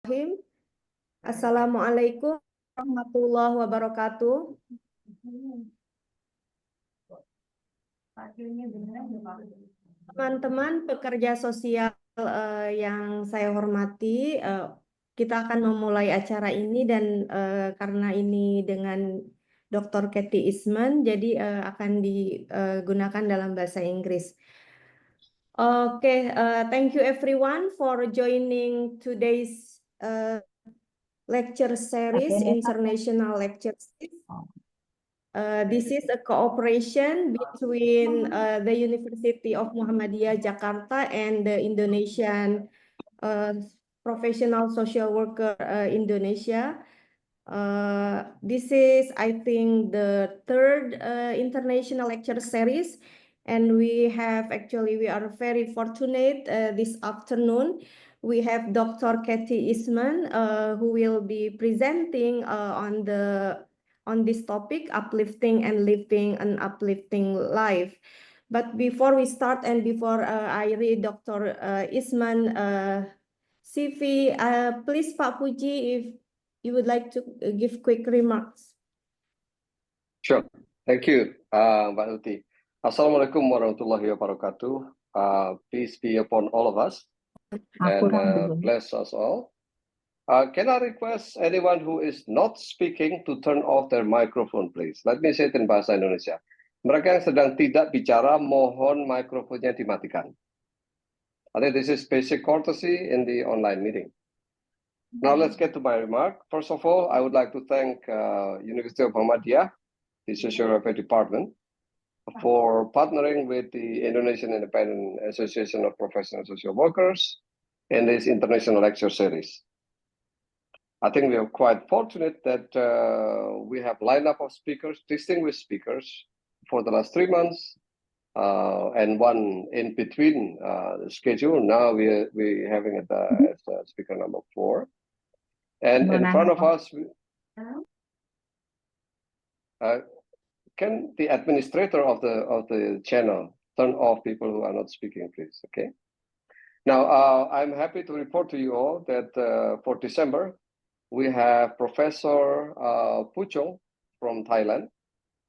Bismillahirrahmanirrahim. Assalamualaikum warahmatullahi wabarakatuh. Teman-teman pekerja sosial yang saya hormati, kita akan memulai acara ini dan karena ini dengan Dr. Katy Eastman, jadi akan digunakan dalam bahasa Inggris. Thank you everyone for joining today's lecture series, international lecture series. This is a cooperation between the University of Muhammadiyah Jakarta and the Indonesian Professional Social Worker Indonesia. This is, I think, the third international lecture series, and we are very fortunate this afternoon. We have Dr. Katy Eastman, who will be presenting on this topic, uplifting and living an uplifting life. But before we start and before I read Dr. Eastman CV, please Pak Puji, if you would like to give quick remarks. Sure. Thank you, Mbak Tuti. Assalamualaikum warahmatullahi wabarakatuh. Peace be upon all of us and bless us all. Can I request anyone who is not speaking to turn off their microphone, please? Let me say it in bahasa Indonesia. Mereka yang sedang tidak bicara, mohon mikrofonnya dimatikan. I think this is basic courtesy in the online meeting. Now let's get to my remark. First of all, I would like to thank University of Muhammadiyah, the Social Welfare Department, for partnering with the Indonesian Independent Association of Professional Social Workers in this international lecture series. I think we are quite fortunate that we have lineup of speakers, distinguished speakers, for the last 3 months, and one in between the schedule. Now we're having it as speaker number 4. And in front of us, can the administrator of the channel turn off people who are not speaking, please? Okay. Now, I'm happy to report to you all that for December, we have Professor Puchong from Thailand,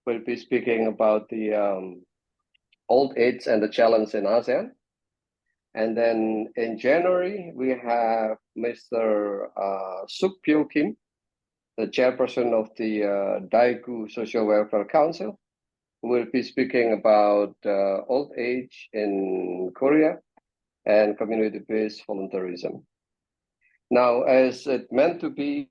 will be speaking about the old age and the challenge in ASEAN. And then in January, we have Mr. Suk Pyo Kim, the chairperson of the Daegu Social Welfare Council, who will be speaking about old age in Korea and community-based volunteerism. Now, as it meant to be,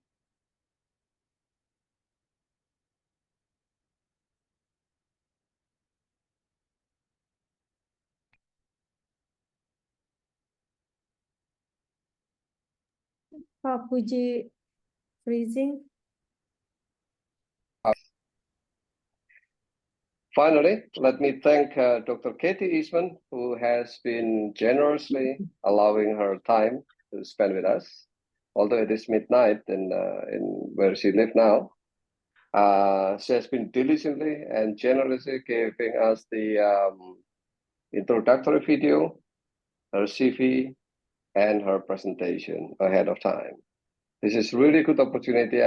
Pak Puji freezing. Finally, let me thank Dr. Katy Eastman, who has been generously allowing her time to spend with us, although it is midnight in where she lives now. She has been diligently and generously giving us the introductory video, her CV, and her presentation ahead of time. This is really good opportunity.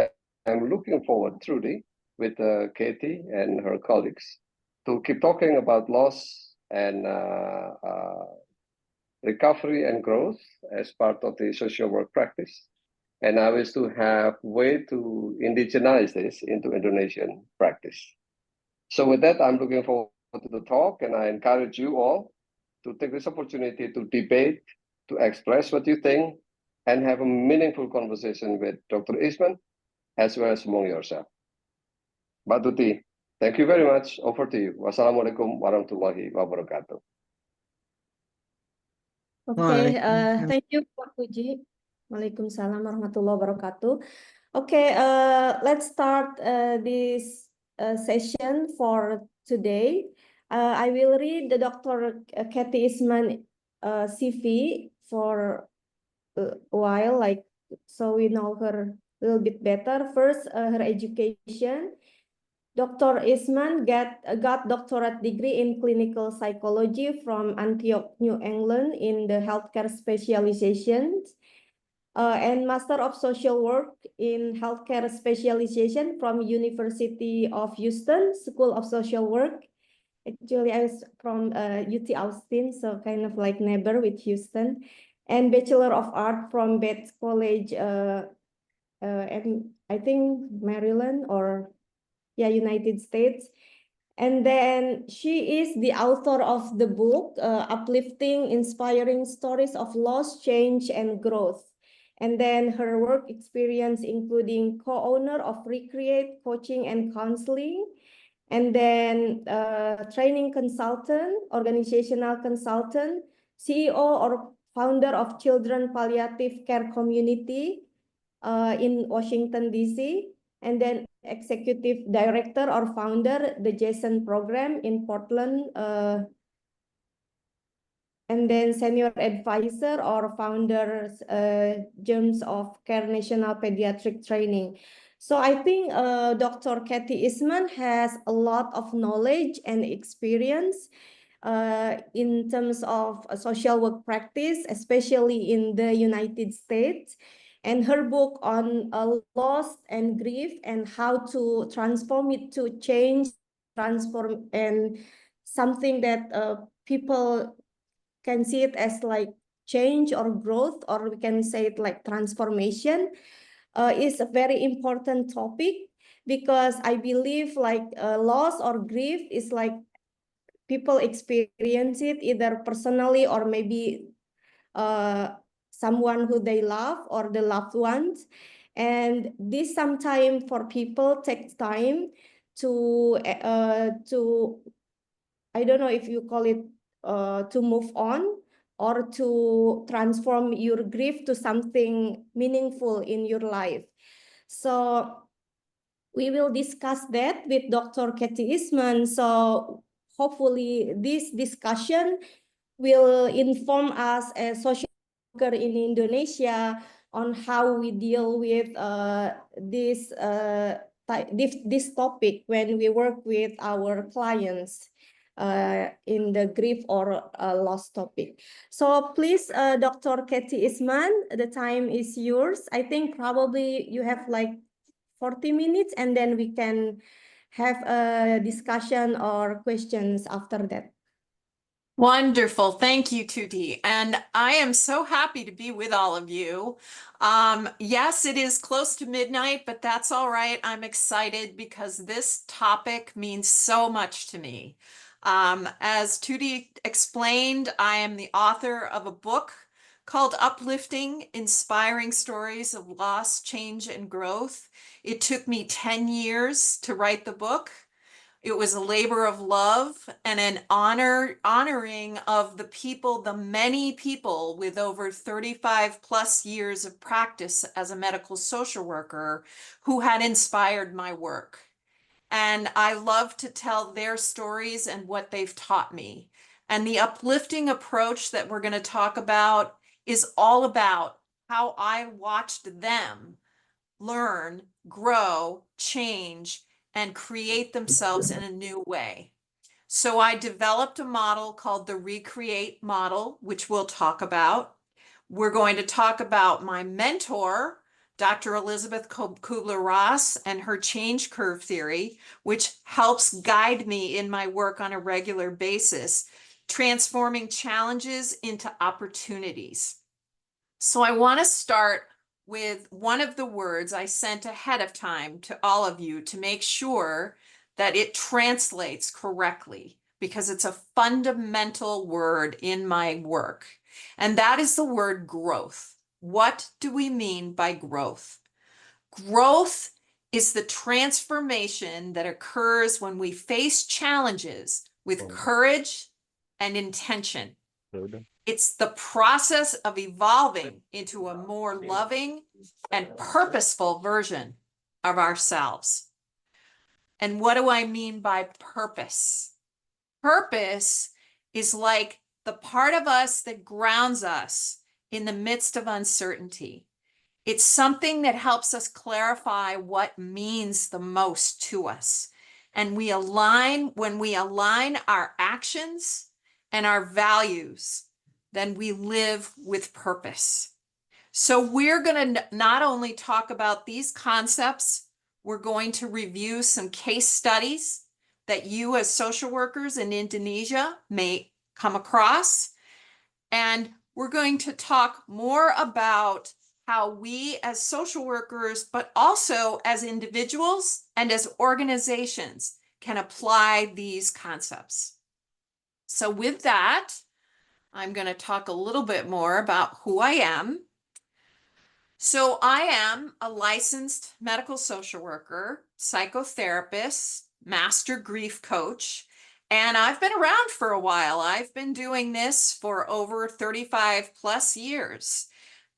I'm looking forward, truly, with Katy and her colleagues, to keep talking about loss and recovery and growth as part of the social work practice. And I wish to have way to indigenize this into Indonesian practice. So with that, I'm looking forward to the talk, and I encourage you all to take this opportunity to debate, to express what you think, and have a meaningful conversation with Dr. Eastman, as well as among yourself. Mbak Tuti, thank you very much. Over to you. Wassalamualaikum warahmatullahi wabarakatuh. Okay, thank you, Pak Puji. Waalaikumsalam warahmatullahi wabarakatuh. Okay, let's start this session for today. I will read the Dr. Katy Eastman CV for a while, so we know her a little bit better. First, her education. Dr. Eastman got doctorate degree in clinical psychology from Antioch, New England in the healthcare specialization. and Master of Social Work in Healthcare Specialization from University of Houston, School of Social Work. Actually, I was from UT Austin, so kind of like neighbor with Houston. And Bachelor of Art from Bates College, and I think Maryland or yeah, United States. And then she is the author of the book, Uplifting, Inspiring Stories of Loss, Change, and Growth. And then her work experience, including co-owner of Recreate Coaching and Counseling, and then training consultant, organizational consultant, CEO or founder of Children Palliative Care Community in Washington, D.C., and then executive director or founder, the Jason program in Portland, and then senior advisor or founder, Germs of Care National Pediatric Training. So I think Dr. Kathy Eastman has a lot of knowledge and experience in terms of social work practice, especially in the United States. And her book on loss and grief and how to transform it to change, transform, and something that people can see it as like change or growth, or we can say it like transformation, is a very important topic, because I believe like loss or grief is like people experience it either personally or maybe someone who they love or the loved ones. And this sometimes for people takes time to I don't know if you call it to move on or to transform your grief to something meaningful in your life. So we will discuss that with Dr. Kathy Eastman. So hopefully this discussion will inform us as social worker in Indonesia on how we deal with this topic when we work with our clients in the grief or loss topic. So please, Dr. Kathy Eastman, the time is yours. I think probably you have like 40 minutes, and then we can have a discussion or questions after that. Wonderful. Thank you, Tuti. And I am so happy to be with all of you. Yes, it is close to midnight, but that's all right. I'm excited because this topic means so much to me. As Tuti explained, I am the author of a book called Uplifting, Inspiring Stories of Loss, Change, and Growth. It took me 10 years to write the book. It was a labor of love and an honoring of the people, the many people with over 35 plus years of practice as a medical social worker who had inspired my work. And I love to tell their stories and what they've taught me. And the uplifting approach that we're going to talk about is all about how I watched them learn, grow, change, and create themselves in a new way. So I developed a model called the Recreate model, which we'll talk about. We're going to talk about my mentor, Dr. Elizabeth Kubler-Ross, and her change curve theory, which helps guide me in my work on a regular basis, transforming challenges into opportunities. So I want to start with one of the words I sent ahead of time to all of you to make sure that it translates correctly, because it's a fundamental word in my work. And that is the word growth. What do we mean by growth? Growth is the transformation that occurs when we face challenges with courage and intention. It's the process of evolving into a more loving and purposeful version of ourselves. And what do I mean by purpose? Purpose is like the part of us that grounds us in the midst of uncertainty. It's something that helps us clarify what means the most to us. And when we align our actions and our values, then we live with purpose. So we're going to not only talk about these concepts, we're going to review some case studies that you as social workers in Indonesia may come across. And we're going to talk more about how we as social workers, but also as individuals and as organizations, can apply these concepts. So with that, I'm going to talk a little bit more about who I am. So I am a licensed medical social worker, psychotherapist, master grief coach, and I've been around for a while. I've been doing this for over 35 plus years.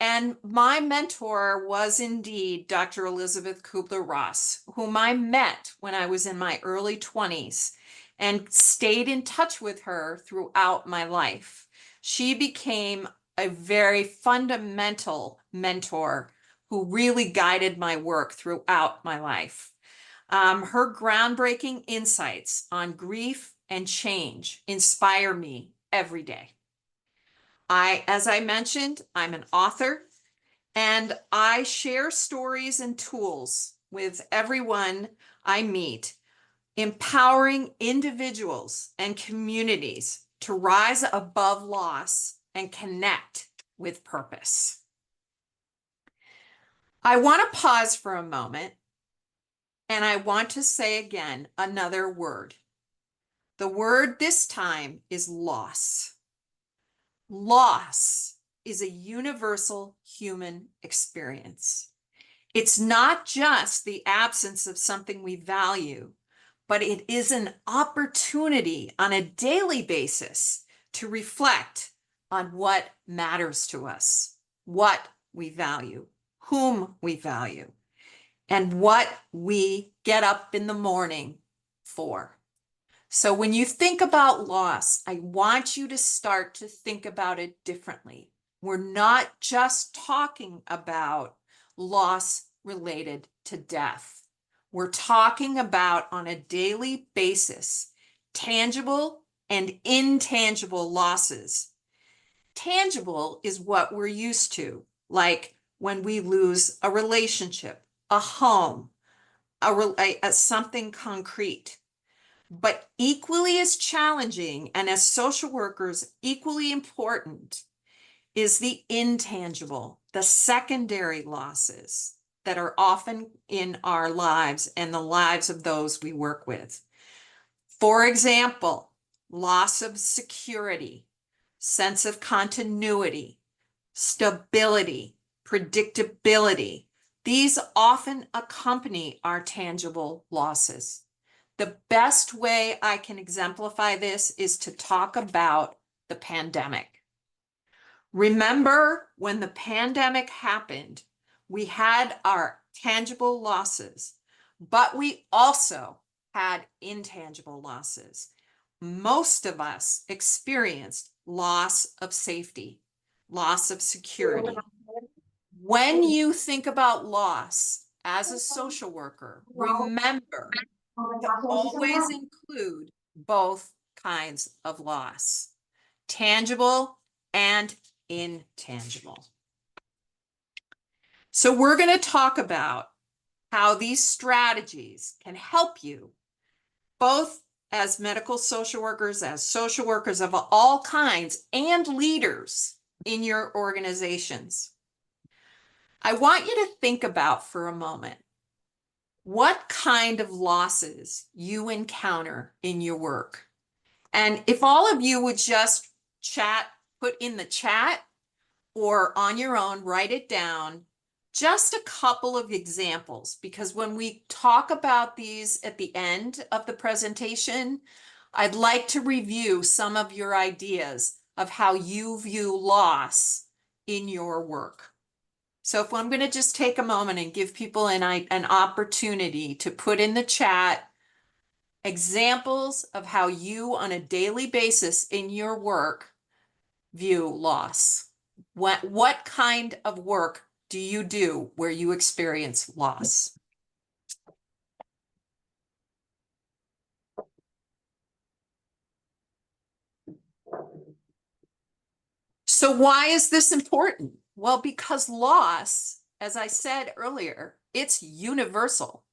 And my mentor was indeed Dr. Elizabeth Kubler-Ross, whom I met when I was in my early 20s and stayed in touch with her throughout my life. She became a very fundamental mentor who really guided my work throughout my life. Her groundbreaking insights on grief and change inspire me every day. As I mentioned, I'm an author, and I share stories and tools with everyone I meet, empowering individuals and communities to rise above loss and connect with purpose. I want to pause for a moment, and I want to say again another word. The word this time is loss. Loss is a universal human experience. It's not just the absence of something we value, but it is an opportunity on a daily basis to reflect on what matters to us, what we value, whom we value, and what we get up in the morning for. So when you think about loss, I want you to start to think about it differently. We're not just talking about loss related to death. We're talking about on a daily basis, tangible and intangible losses. Tangible is what we're used to, like when we lose a relationship, a home, something concrete. But equally as challenging and as social workers, equally important is the intangible, the secondary losses that are often in our lives and the lives of those we work with. For example, loss of security, sense of continuity, stability, predictability. These often accompany our tangible losses. The best way I can exemplify this is to talk about the pandemic. Remember, when the pandemic happened, we had our tangible losses, but we also had intangible losses. Most of us experienced loss of safety, loss of security. When you think about loss as a social worker, remember to always include both kinds of loss, tangible and intangible. So we're going to talk about how these strategies can help you, both as medical social workers, as social workers of all kinds, and leaders in your organizations. I want you to think about for a moment what kind of losses you encounter in your work. And if all of you would just put in the chat or on your own, write it down, just a couple of examples, because when we talk about these at the end of the presentation, I'd like to review some of your ideas of how you view loss in your work. So if I'm going to just take a moment and give people an opportunity to put in the chat examples of how you on a daily basis in your work view loss. What kind of work do you do where you experience loss? So why is this important? Well, because loss, as I said earlier, it's universal.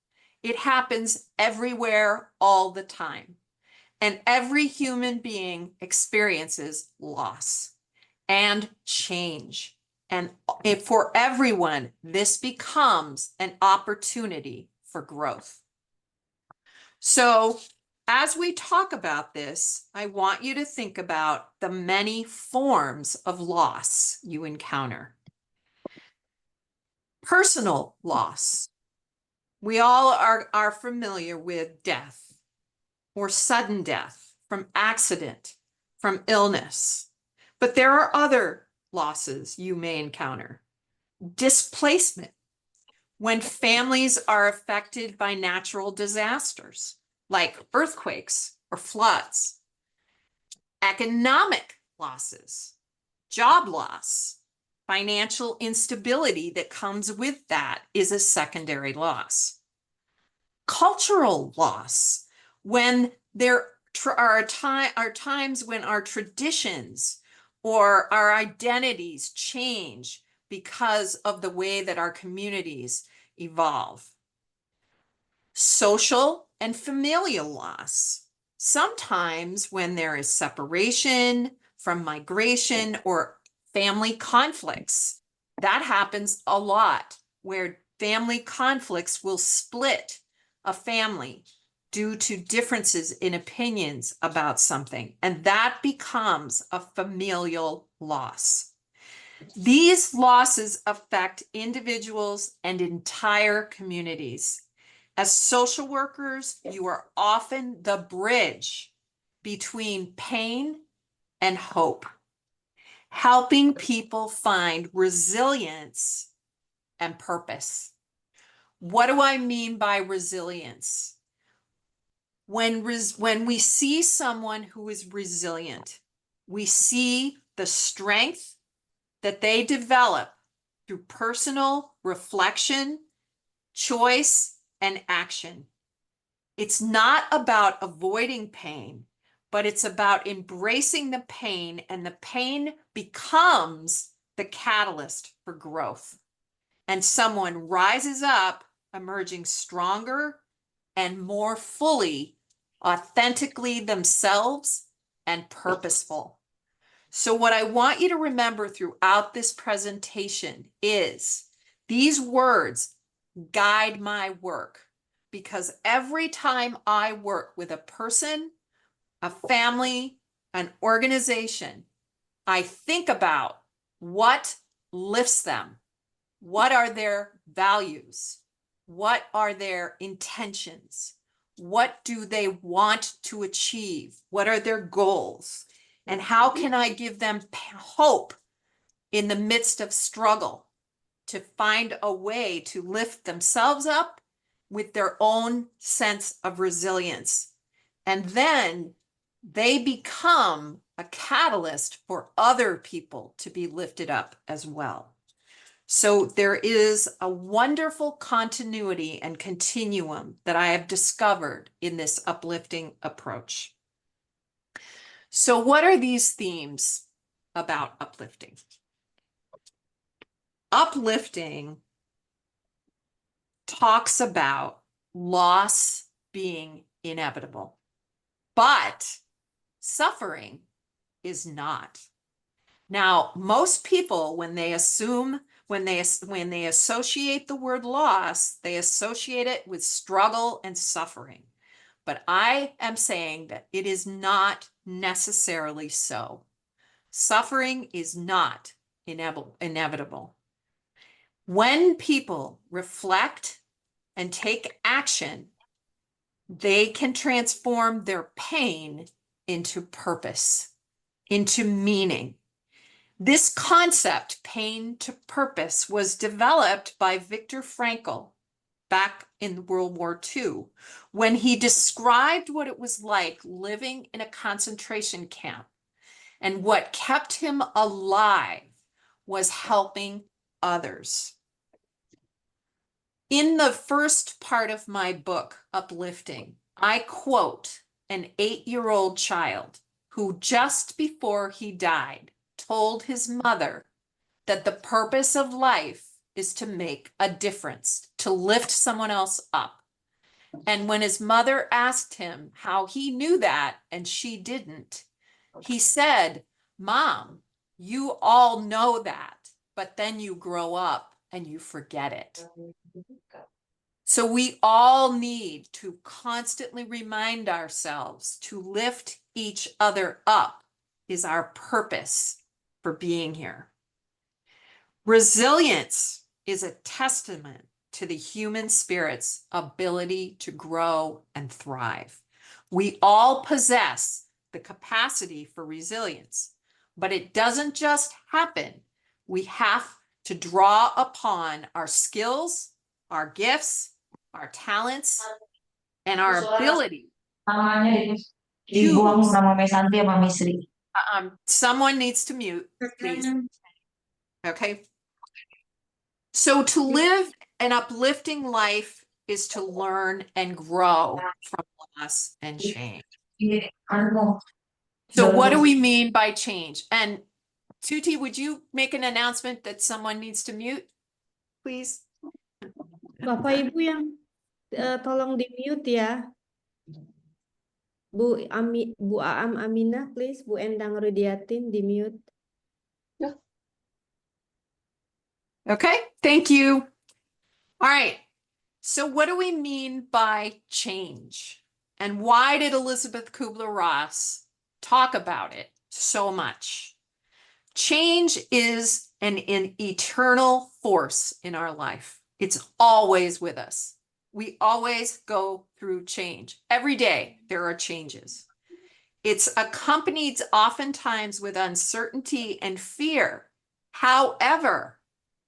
It happens everywhere all the time. And every human being experiences loss and change. And for everyone, this becomes an opportunity for growth. So as we talk about this, I want you to think about the many forms of loss you encounter. Personal loss. We all are familiar with death or sudden death from accident, from illness. But there are other losses you may encounter. Displacement, when families are affected by natural disasters like earthquakes or floods. Economic losses, job loss, financial instability that comes with that is a secondary loss. Cultural loss, when there are times when our traditions or our identities change because of the way that our communities evolve. Social and familial loss. Sometimes when there is separation from migration or family conflicts, that happens a lot, where family conflicts will split a family due to differences in opinions about something, and that becomes a familial loss. These losses affect individuals and entire communities. As social workers, you are often the bridge between pain and hope, helping people find resilience and purpose. What do I mean by resilience? When we see someone who is resilient, we see the strength that they develop through personal reflection, choice, and action. It's not about avoiding pain, but it's about embracing the pain, and the pain becomes the catalyst for growth. And someone rises up, emerging stronger and more fully, authentically themselves and purposeful. So what I want you to remember throughout this presentation is these words guide my work, because every time I work with a person, a family, an organization, I think about what lifts them. What are their values? What are their intentions? What do they want to achieve? What are their goals? And how can I give them hope in the midst of struggle to find a way to lift themselves up with their own sense of resilience? And then they become a catalyst for other people to be lifted up as well. So there is a wonderful continuity and continuum that I have discovered in this uplifting approach. So what are these themes about uplifting? Uplifting talks about loss being inevitable, but suffering is not. Now, most people, when they associate the word loss, they associate it with struggle and suffering. But I am saying that it is not necessarily so. Suffering is not inevitable. When people reflect and take action, they can transform their pain into purpose, into meaning. This concept, pain to purpose, was developed by Viktor Frankl back in World War II, when he described what it was like living in a concentration camp. And what kept him alive was helping others. In the first part of my book, Uplifting, I quote an 8-year-old child who, just before he died, told his mother that the purpose of life is to make a difference, to lift someone else up. And when his mother asked him how he knew that, and she didn't, he said, Mom, you all know that, but then you grow up and you forget it. So we all need to constantly remind ourselves to lift each other up is our purpose for being here. Resilience is a testament to the human spirit's ability to grow and thrive. We all possess the capacity for resilience, but it doesn't just happen. We have to draw upon our skills, our gifts, our talents, and our ability. Someone needs to mute, please. Okay. So to live an uplifting life is to learn and grow from loss and change. So what do we mean by change? And Tuti, would you make an announcement that someone needs to mute, please? Bapak Ibu yang tolong di mute ya. Bu Aam Aminah, please. Bu Endang Rudiatin di mute. Okay, thank you. All right. So what do we mean by change? And why did Elizabeth Kubler-Ross talk about it so much? Change is an eternal force in our life. It's always with us. We always go through change. Every day there are changes. It's accompanied oftentimes with uncertainty and fear. However,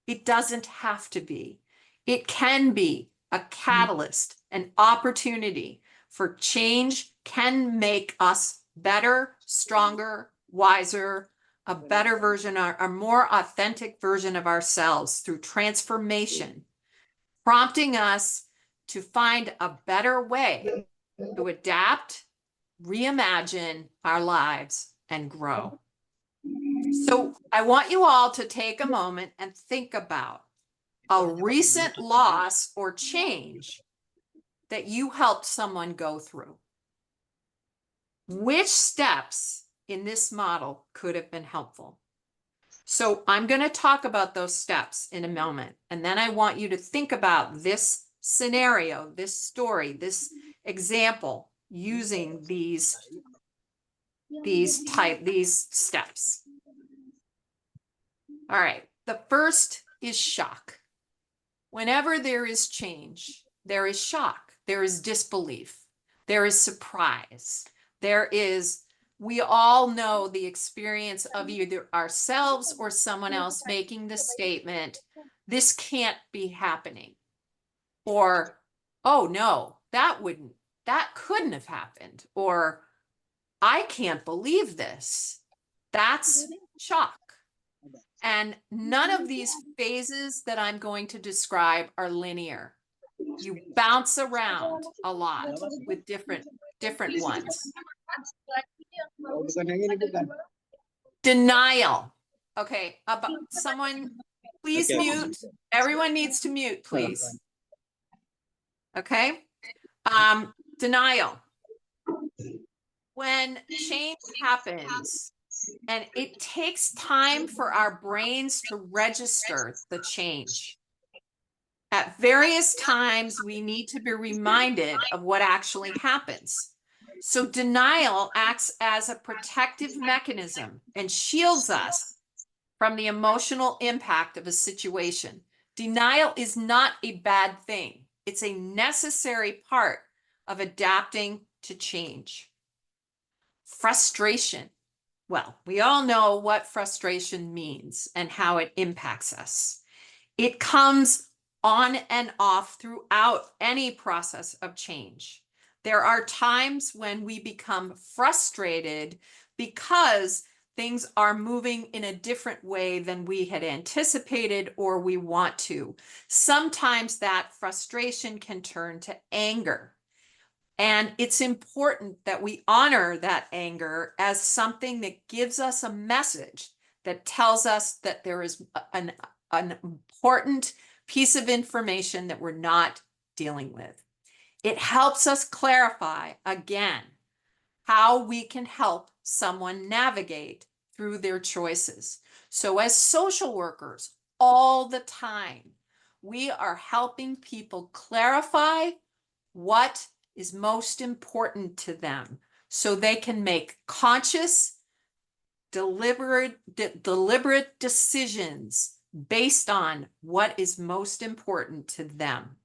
it doesn't have to be. It can be a catalyst, an opportunity for change can make us better, stronger, wiser, a better version, a more authentic version of ourselves through transformation, prompting us to find a better way to adapt, reimagine our lives, and grow. So I want you all to take a moment and think about a recent loss or change that you helped someone go through. Which steps in this model could have been helpful? So I'm going to talk about those steps in a moment. And then I want you to think about this scenario, this story, this example using these steps. All right. The first is shock. Whenever there is change, there is shock, there is disbelief, there is surprise, we all know the experience of either ourselves or someone else making the statement, this can't be happening. Or, oh no, that couldn't have happened. Or, I can't believe this. That's shock. And none of these phases that I'm going to describe are linear. You bounce around a lot with different ones. Denial. Okay, someone please mute. Everyone needs to mute, please. Okay. Denial. When change happens, and it takes time for our brains to register the change. At various times, we need to be reminded of what actually happens. So denial acts as a protective mechanism and shields us from the emotional impact of a situation. Denial is not a bad thing. It's a necessary part of adapting to change. Frustration. Well, we all know what frustration means and how it impacts us. It comes on and off throughout any process of change. There are times when we become frustrated because things are moving in a different way than we had anticipated or we want to. Sometimes that frustration can turn to anger. And it's important that we honor that anger as something that gives us a message that tells us that there is an important piece of information that we're not dealing with. It helps us clarify, again, how we can help someone navigate through their choices. So as social workers, all the time, we are helping people clarify what is most important to them so they can make conscious, deliberate decisions based on what is most important to them.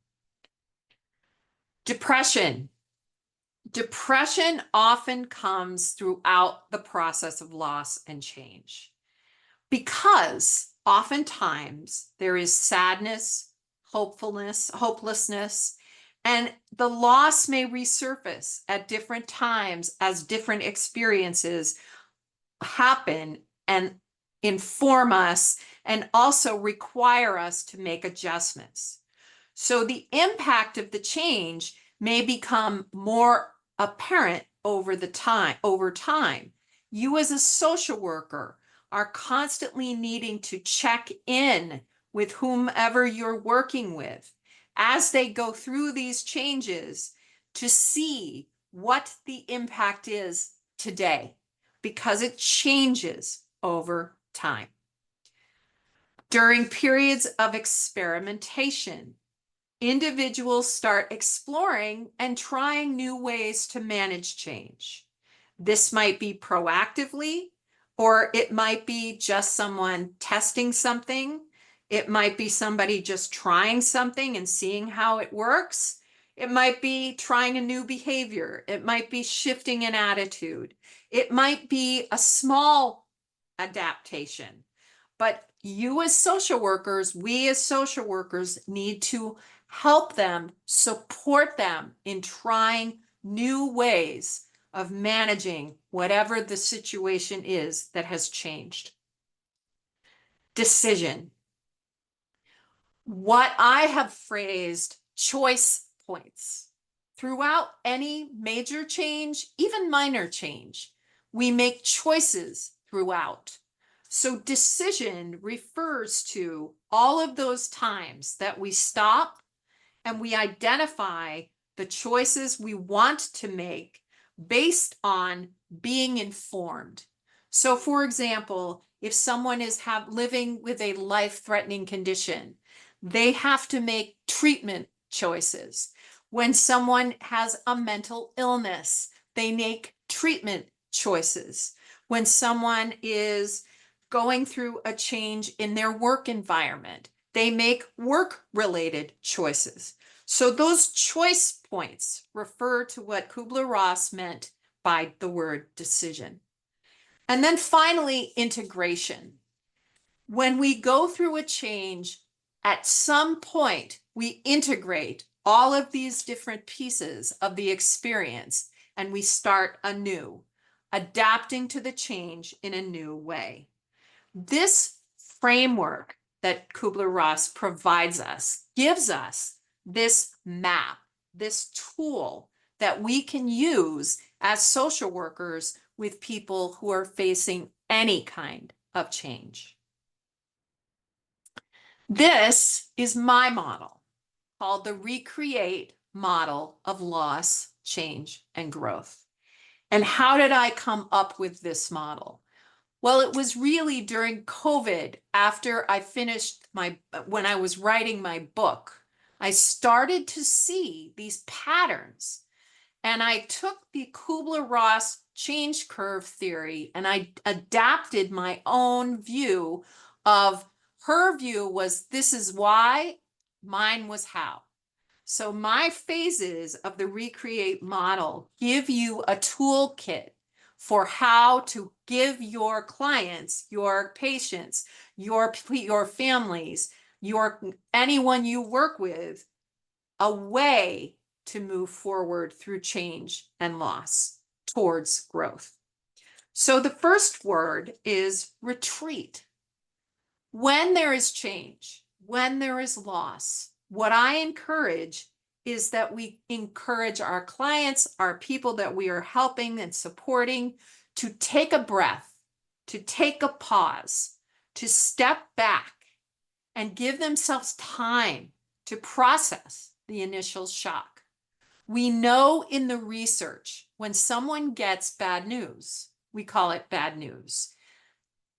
Depression. Depression often comes throughout the process of loss and change because oftentimes there is sadness, hopelessness, and the loss may resurface at different times as different experiences happen and inform us and also require us to make adjustments. So the impact of the change may become more apparent over time. You as a social worker are constantly needing to check in with whomever you're working with as they go through these changes to see what the impact is today, because it changes over time. During periods of experimentation, individuals start exploring and trying new ways to manage change. This might be proactively, or it might be just someone testing something. It might be somebody just trying something and seeing how it works. It might be trying a new behavior. It might be shifting an attitude. It might be a small adaptation. But you as social workers, we as social workers need to help them, support them in trying new ways of managing whatever the situation is that has changed. Decision. What I have phrased choice points. Throughout any major change, even minor change, we make choices throughout. So decision refers to all of those times that we stop and we identify the choices we want to make based on being informed. So for example, if someone is living with a life-threatening condition, they have to make treatment choices. When someone has a mental illness, they make treatment choices. When someone is going through a change in their work environment, they make work-related choices. So those choice points refer to what Kubler-Ross meant by the word decision. And then finally, integration. When we go through a change, at some point, we integrate all of these different pieces of the experience and we start anew, adapting to the change in a new way. This framework that Kubler-Ross provides us gives us this map, this tool that we can use as social workers with people who are facing any kind of change. This is my model called the Recreate Model of Loss, Change, and Growth. And how did I come up with this model? Well, it was really during COVID, after I finished when I was writing my book, I started to see these patterns. And I took the Kubler-Ross change curve theory and I adapted my own view of, her view was this is why, mine was how. So my phases of the Recreate model give you a toolkit for how to give your clients, your patients, your families, anyone you work with, a way to move forward through change and loss towards growth. So the first word is retreat. When there is change, when there is loss, what I encourage is that we encourage our clients, our people that we are helping and supporting, to take a breath, to take a pause, to step back and give themselves time to process the initial shock. We know in the research, when someone gets bad news, we call it bad news,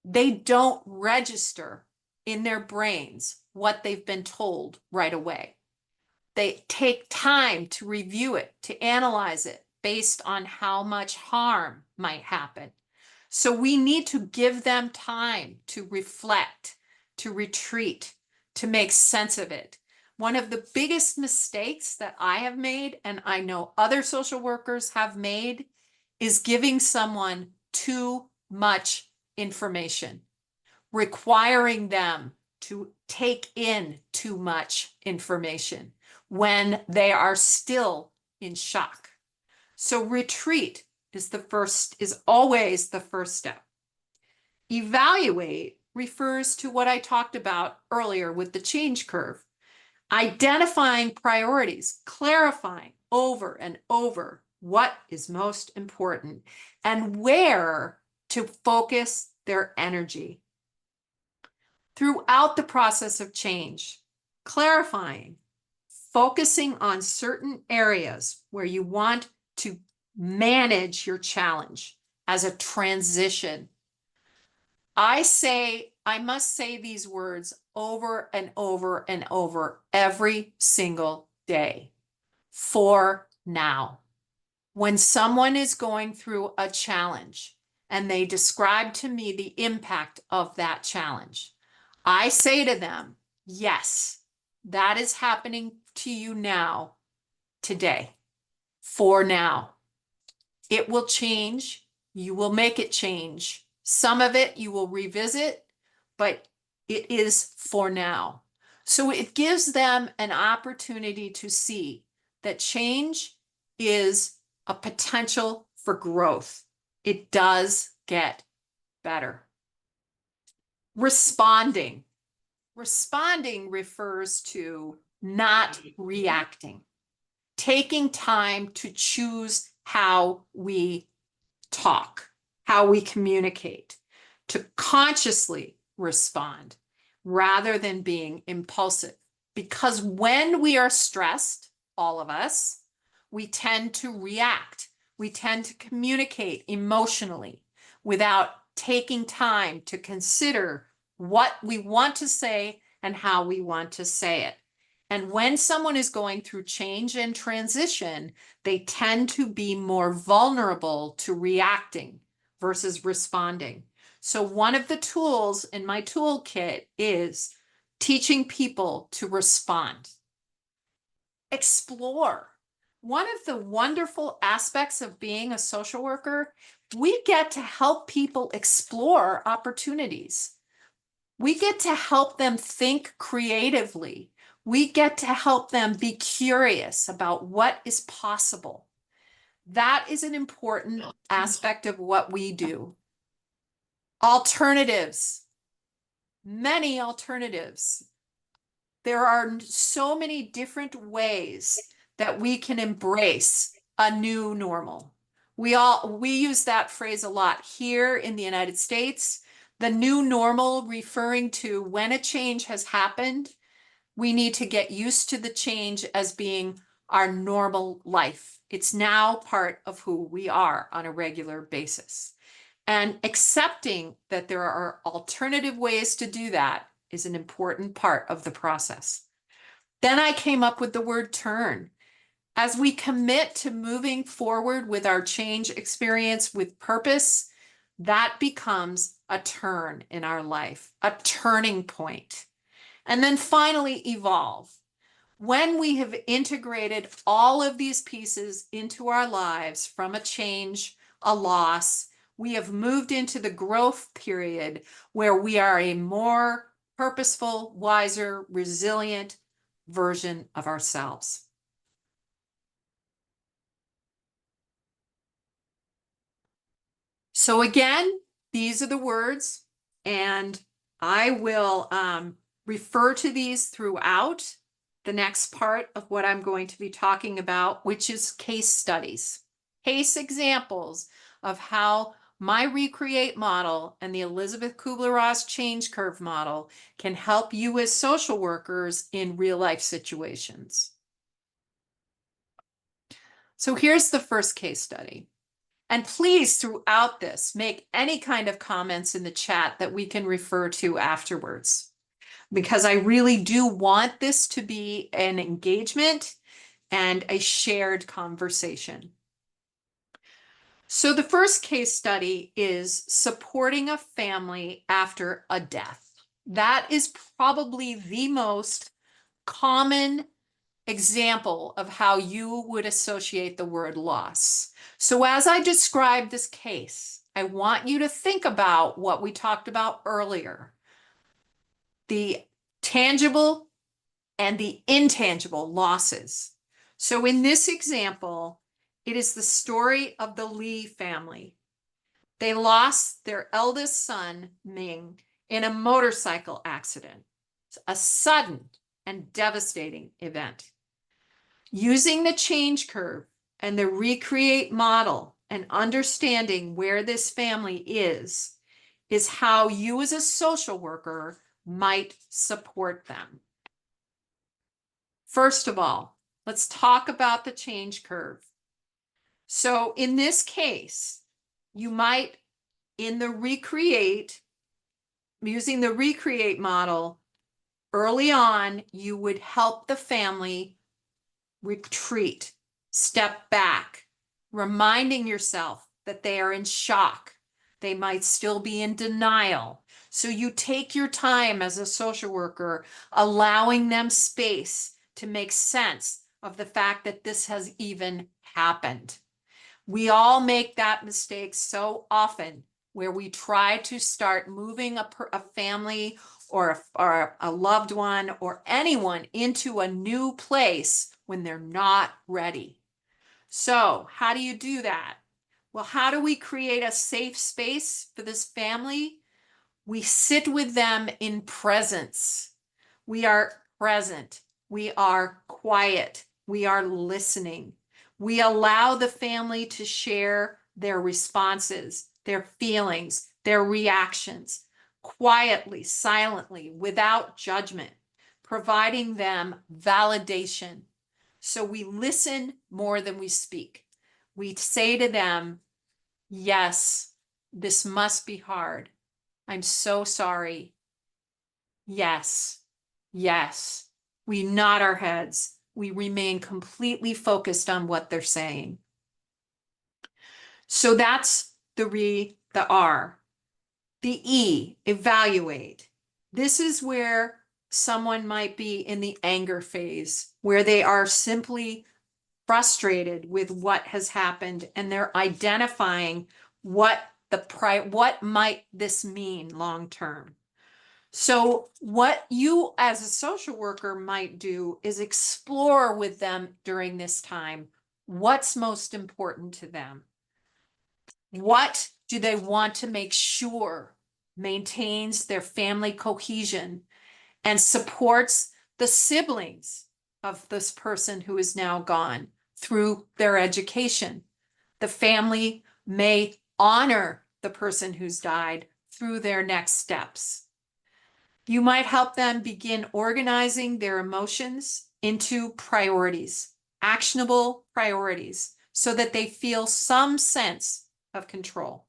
they don't register in their brains what they've been told right away. They take time to review it, to analyze it based on how much harm might happen. So we need to give them time to reflect, to retreat, to make sense of it. One of the biggest mistakes that I have made, and I know other social workers have made, is giving someone too much information, requiring them to take in too much information when they are still in shock. So retreat is always the first step. Evaluate refers to what I talked about earlier with the change curve. Identifying priorities, clarifying over and over what is most important and where to focus their energy. Throughout the process of change, clarifying, focusing on certain areas where you want to manage your challenge as a transition. I must say these words over and over and over every single day. For now. When someone is going through a challenge and they describe to me the impact of that challenge, I say to them, yes, that is happening to you now, today, for now. It will change. You will make it change. Some of it you will revisit, but it is for now. So it gives them an opportunity to see that change is a potential for growth. It does get better. Responding. Responding refers to not reacting, taking time to choose how we talk, how we communicate, to consciously respond rather than being impulsive. Because when we are stressed, all of us, we tend to react. We tend to communicate emotionally without taking time to consider what we want to say and how we want to say it. And when someone is going through change and transition, they tend to be more vulnerable to reacting versus responding. So one of the tools in my toolkit is teaching people to respond. Explore. One of the wonderful aspects of being a social worker, we get to help people explore opportunities. We get to help them think creatively. We get to help them be curious about what is possible. That is an important aspect of what we do. Alternatives. Many alternatives. There are so many different ways that we can embrace a new normal. We use that phrase a lot here in the United States. The new normal referring to when a change has happened, we need to get used to the change as being our normal life. It's now part of who we are on a regular basis. And accepting that there are alternative ways to do that is an important part of the process. Then I came up with the word turn. As we commit to moving forward with our change experience with purpose, that becomes a turn in our life, a turning point. And then finally, evolve. When we have integrated all of these pieces into our lives from a change, a loss, we have moved into the growth period where we are a more purposeful, wiser, resilient version of ourselves. So again, these are the words, and I will refer to these throughout the next part of what I'm going to be talking about, which is case studies, case examples of how My Recreate model and the Elizabeth Kubler-Ross change curve model can help you as social workers in real life situations. So here's the first case study. And please, throughout this, make any kind of comments in the chat that we can refer to afterwards, because I really do want this to be an engagement and a shared conversation. So the first case study is supporting a family after a death. That is probably the most common example of how you would associate the word loss. So as I describe this case, I want you to think about what we talked about earlier. The tangible and the intangible losses. So in this example, it is the story of the Lee family. They lost their eldest son, Ming, in a motorcycle accident, a sudden and devastating event. Using the change curve and the Recreate model and understanding where this family is how you as a social worker might support them. First of all, let's talk about the change curve. So in this case, you might, in the Recreate, using the Recreate model, early on, you would help the family retreat, step back, reminding yourself that they are in shock. They might still be in denial. So you take your time as a social worker, allowing them space to make sense of the fact that this has even happened. We all make that mistake so often, where we try to start moving a family or a loved one or anyone into a new place when they're not ready. So how do you do that? Well, how do we create a safe space for this family? We sit with them in presence. We are present. We are quiet. We are listening. We allow the family to share their responses, their feelings, their reactions, quietly, silently, without judgment, providing them validation. So we listen more than we speak. We say to them, yes, this must be hard. I'm so sorry. Yes, yes. We nod our heads. We remain completely focused on what they're saying. So that's the R. The E, evaluate. This is where someone might be in the anger phase, where they are simply frustrated with what has happened and they're identifying what might this mean long term. So what you as a social worker might do is explore with them during this time what's most important to them. What do they want to make sure maintains their family cohesion and supports the siblings of this person who is now gone through their education? The family may honor the person who's died through their next steps. You might help them begin organizing their emotions into priorities, actionable priorities, so that they feel some sense of control.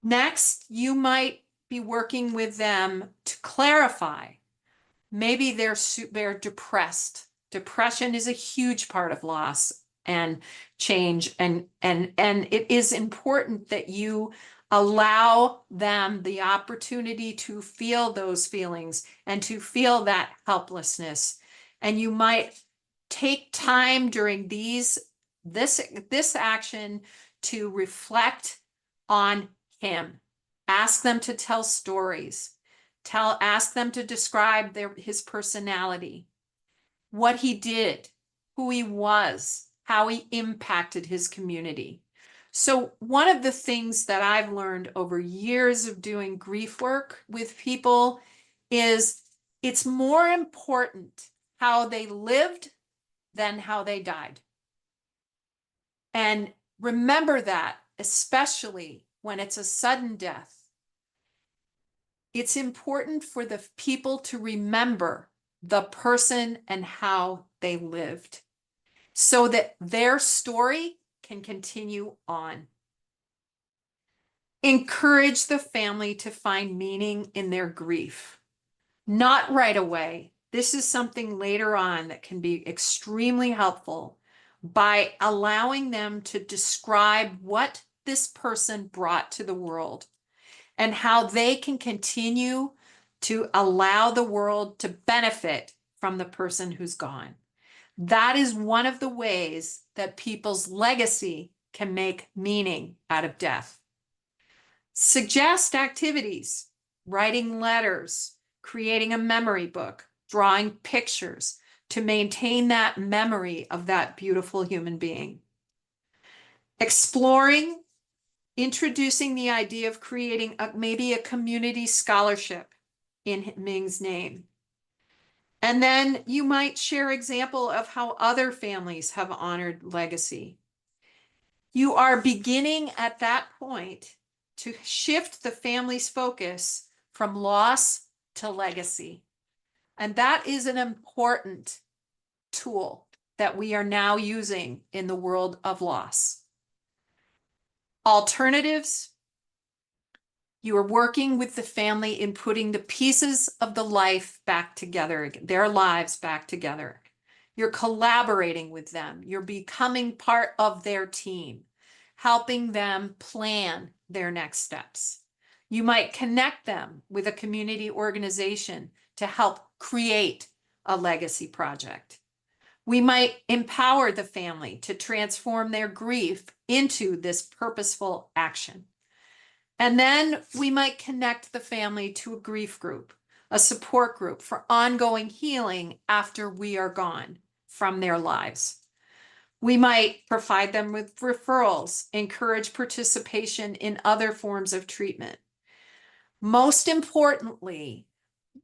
Next, you might be working with them to clarify. Maybe they're depressed. Depression is a huge part of loss and change, and it is important that you allow them the opportunity to feel those feelings and to feel that helplessness. And you might take time during this action to reflect on him. Ask them to tell stories. Ask them to describe his personality, what he did, who he was, how he impacted his community. So one of the things that I've learned over years of doing grief work with people is it's more important how they lived than how they died. And remember that especially when it's a sudden death, it's important for the people to remember the person and how they lived so that their story can continue on. Encourage the family to find meaning in their grief. Not right away. This is something later on that can be extremely helpful by allowing them to describe what this person brought to the world and how they can continue to allow the world to benefit from the person who's gone. That is one of the ways that people's legacy can make meaning out of death. Suggest activities, writing letters, creating a memory book, drawing pictures to maintain that memory of that beautiful human being. Exploring, introducing the idea of creating maybe a community scholarship in Ming's name. And then you might share example of how other families have honored legacy. You are beginning at that point to shift the family's focus from loss to legacy. And that is an important tool that we are now using in the world of loss. Alternatives, you are working with the family in putting the pieces of the life back together, their lives back together. You're collaborating with them. You're becoming part of their team, helping them plan their next steps. You might connect them with a community organization to help create a legacy project. We might empower the family to transform their grief into this purposeful action. And then we might connect the family to a grief group, a support group for ongoing healing after we are gone from their lives. We might provide them with referrals, encourage participation in other forms of treatment. Most importantly,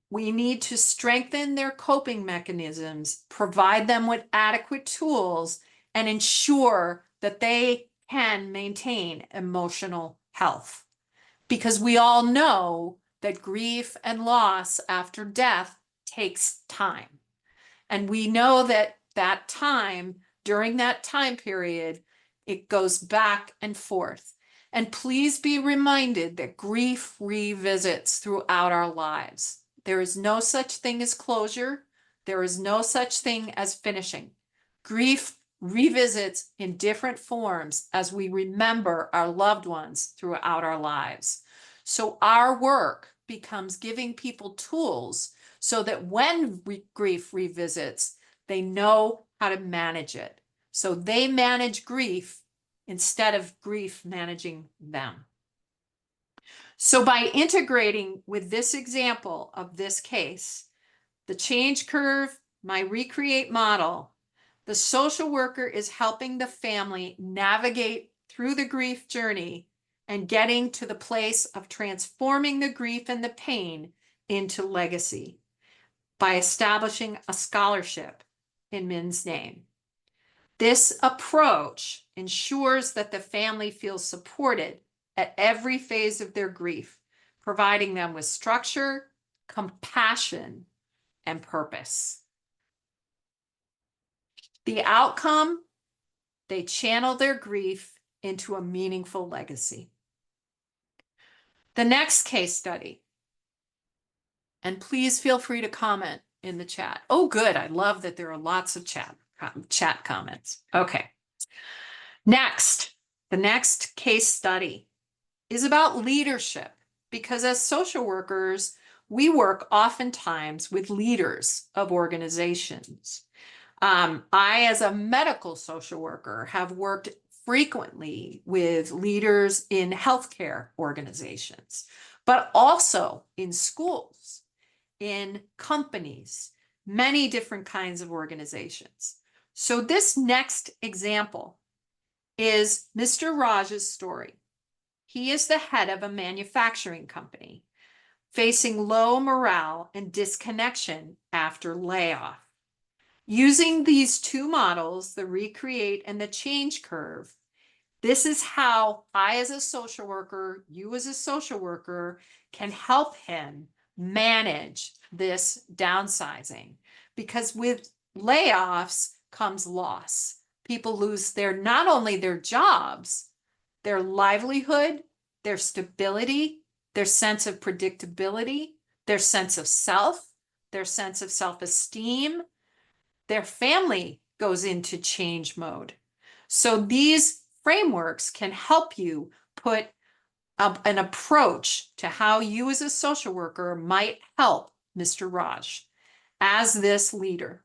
we need to strengthen their coping mechanisms, provide them with adequate tools, and ensure that they can maintain emotional health. Because we all know that grief and loss after death takes time. And we know that that time, during that time period, it goes back and forth. And please be reminded that grief revisits throughout our lives. There is no such thing as closure. There is no such thing as finishing. Grief revisits in different forms as we remember our loved ones throughout our lives. So our work becomes giving people tools so that when grief revisits, they know how to manage it. So they manage grief instead of grief managing them. So by integrating with this example of this case, the change curve, my recreate model, the social worker is helping the family navigate through the grief journey and getting to the place of transforming the grief and the pain into legacy by establishing a scholarship in Min's name. This approach ensures that the family feels supported at every phase of their grief, providing them with structure, compassion, and purpose. The outcome, they channel their grief into a meaningful legacy. The next case study, and please feel free to comment in the chat. Oh, good. I love that there are lots of chat comments. Okay. Next, the next case study is about leadership, because as social workers, we work oftentimes with leaders of organizations. I, as a medical social worker, have worked frequently with leaders in healthcare organizations, but also in schools, in companies, many different kinds of organizations. So this next example is Mr. Raj's story. He is the head of a manufacturing company facing low morale and disconnection after layoff. Using these two models, the recreate and the change curve, This is how I, as a social worker, you as a social worker, can help him manage this downsizing. Because with layoffs comes loss. People lose not only their jobs, their livelihood, their stability, their sense of predictability, their sense of self, their sense of self-esteem. Their family goes into change mode. So these frameworks can help you put an approach to how you as a social worker might help Mr. Raj as this leader.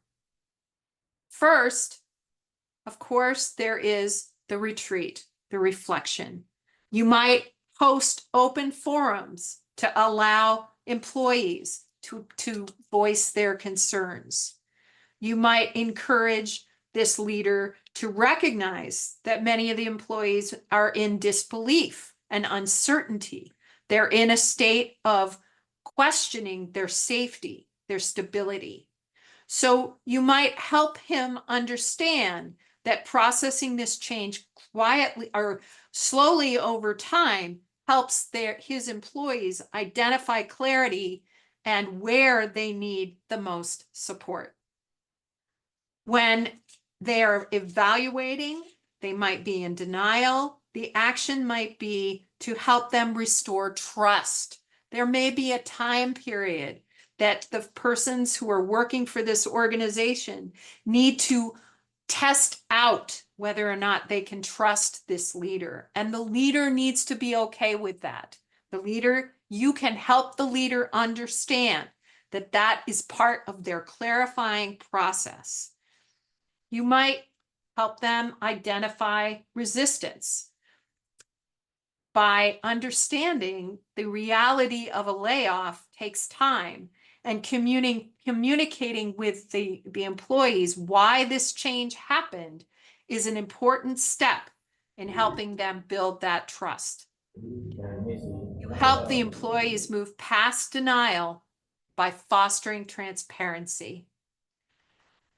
First, of course, there is the retreat, the reflection. You might host open forums to allow employees to voice their concerns. You might encourage this leader to recognize that many of the employees are in disbelief and uncertainty. They're in a state of questioning their safety, their stability. So you might help him understand that processing this change quietly or slowly over time helps his employees identify clarity and where they need the most support. When they are evaluating, they might be in denial. The action might be to help them restore trust. There may be a time period that the persons who are working for this organization need to test out whether or not they can trust this leader. And the leader needs to be okay with that. You can help the leader understand that that is part of their clarifying process. You might help them identify resistance by understanding the reality of a layoff takes time, and communicating with the employees why this change happened is an important step in helping them build that trust. You help the employees move past denial by fostering transparency.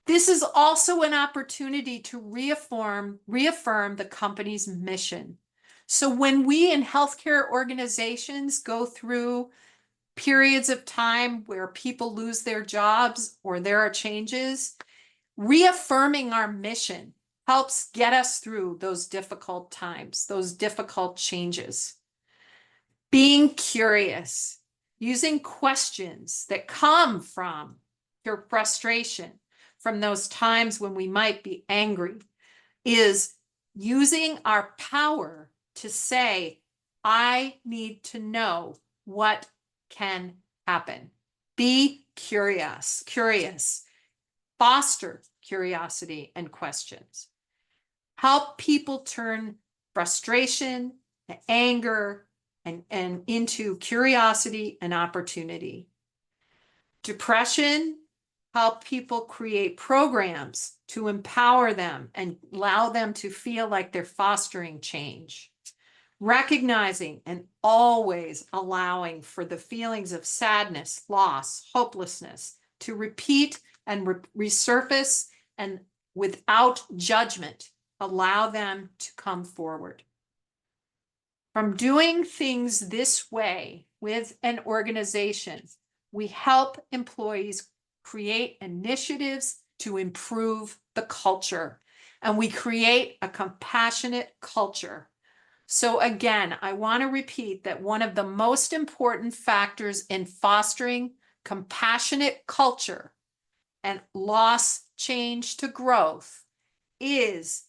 This is also an opportunity to reaffirm the company's mission. So when we in healthcare organizations go through periods of time where people lose their jobs or there are changes, reaffirming our mission helps get us through those difficult times, those difficult changes. Being curious, using questions that come from your frustration, from those times when we might be angry, is using our power to say, I need to know what can happen. Be curious. Foster curiosity and questions. Help people turn frustration, anger, and into curiosity and opportunity. Depression, help people create programs to empower them and allow them to feel like they're fostering change. Recognizing and always allowing for the feelings of sadness, loss, hopelessness to repeat and resurface, and without judgment, allow them to come forward. From doing things this way with an organization, we help employees create initiatives to improve the culture, and we create a compassionate culture. So again, I want to repeat that one of the most important factors in fostering compassionate culture and loss change to growth is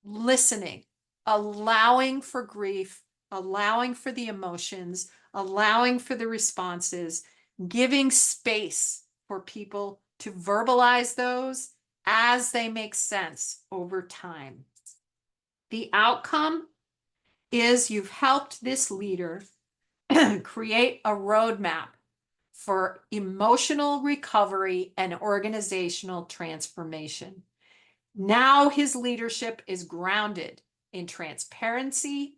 listening, allowing for grief, allowing for the emotions, allowing for the responses, giving space for people to verbalize those as they make sense over time. The outcome is you've helped this leader create a roadmap for emotional recovery and organizational transformation. Now his leadership is grounded in transparency,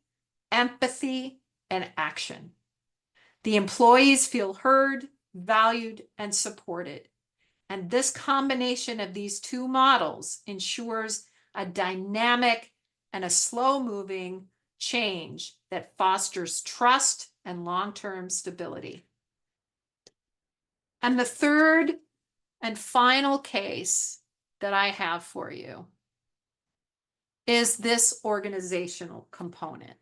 empathy, and action. The employees feel heard, valued, and supported. And this combination of these two models ensures a dynamic and a slow-moving change that fosters trust and long-term stability. And the third and final case that I have for you is this organizational component.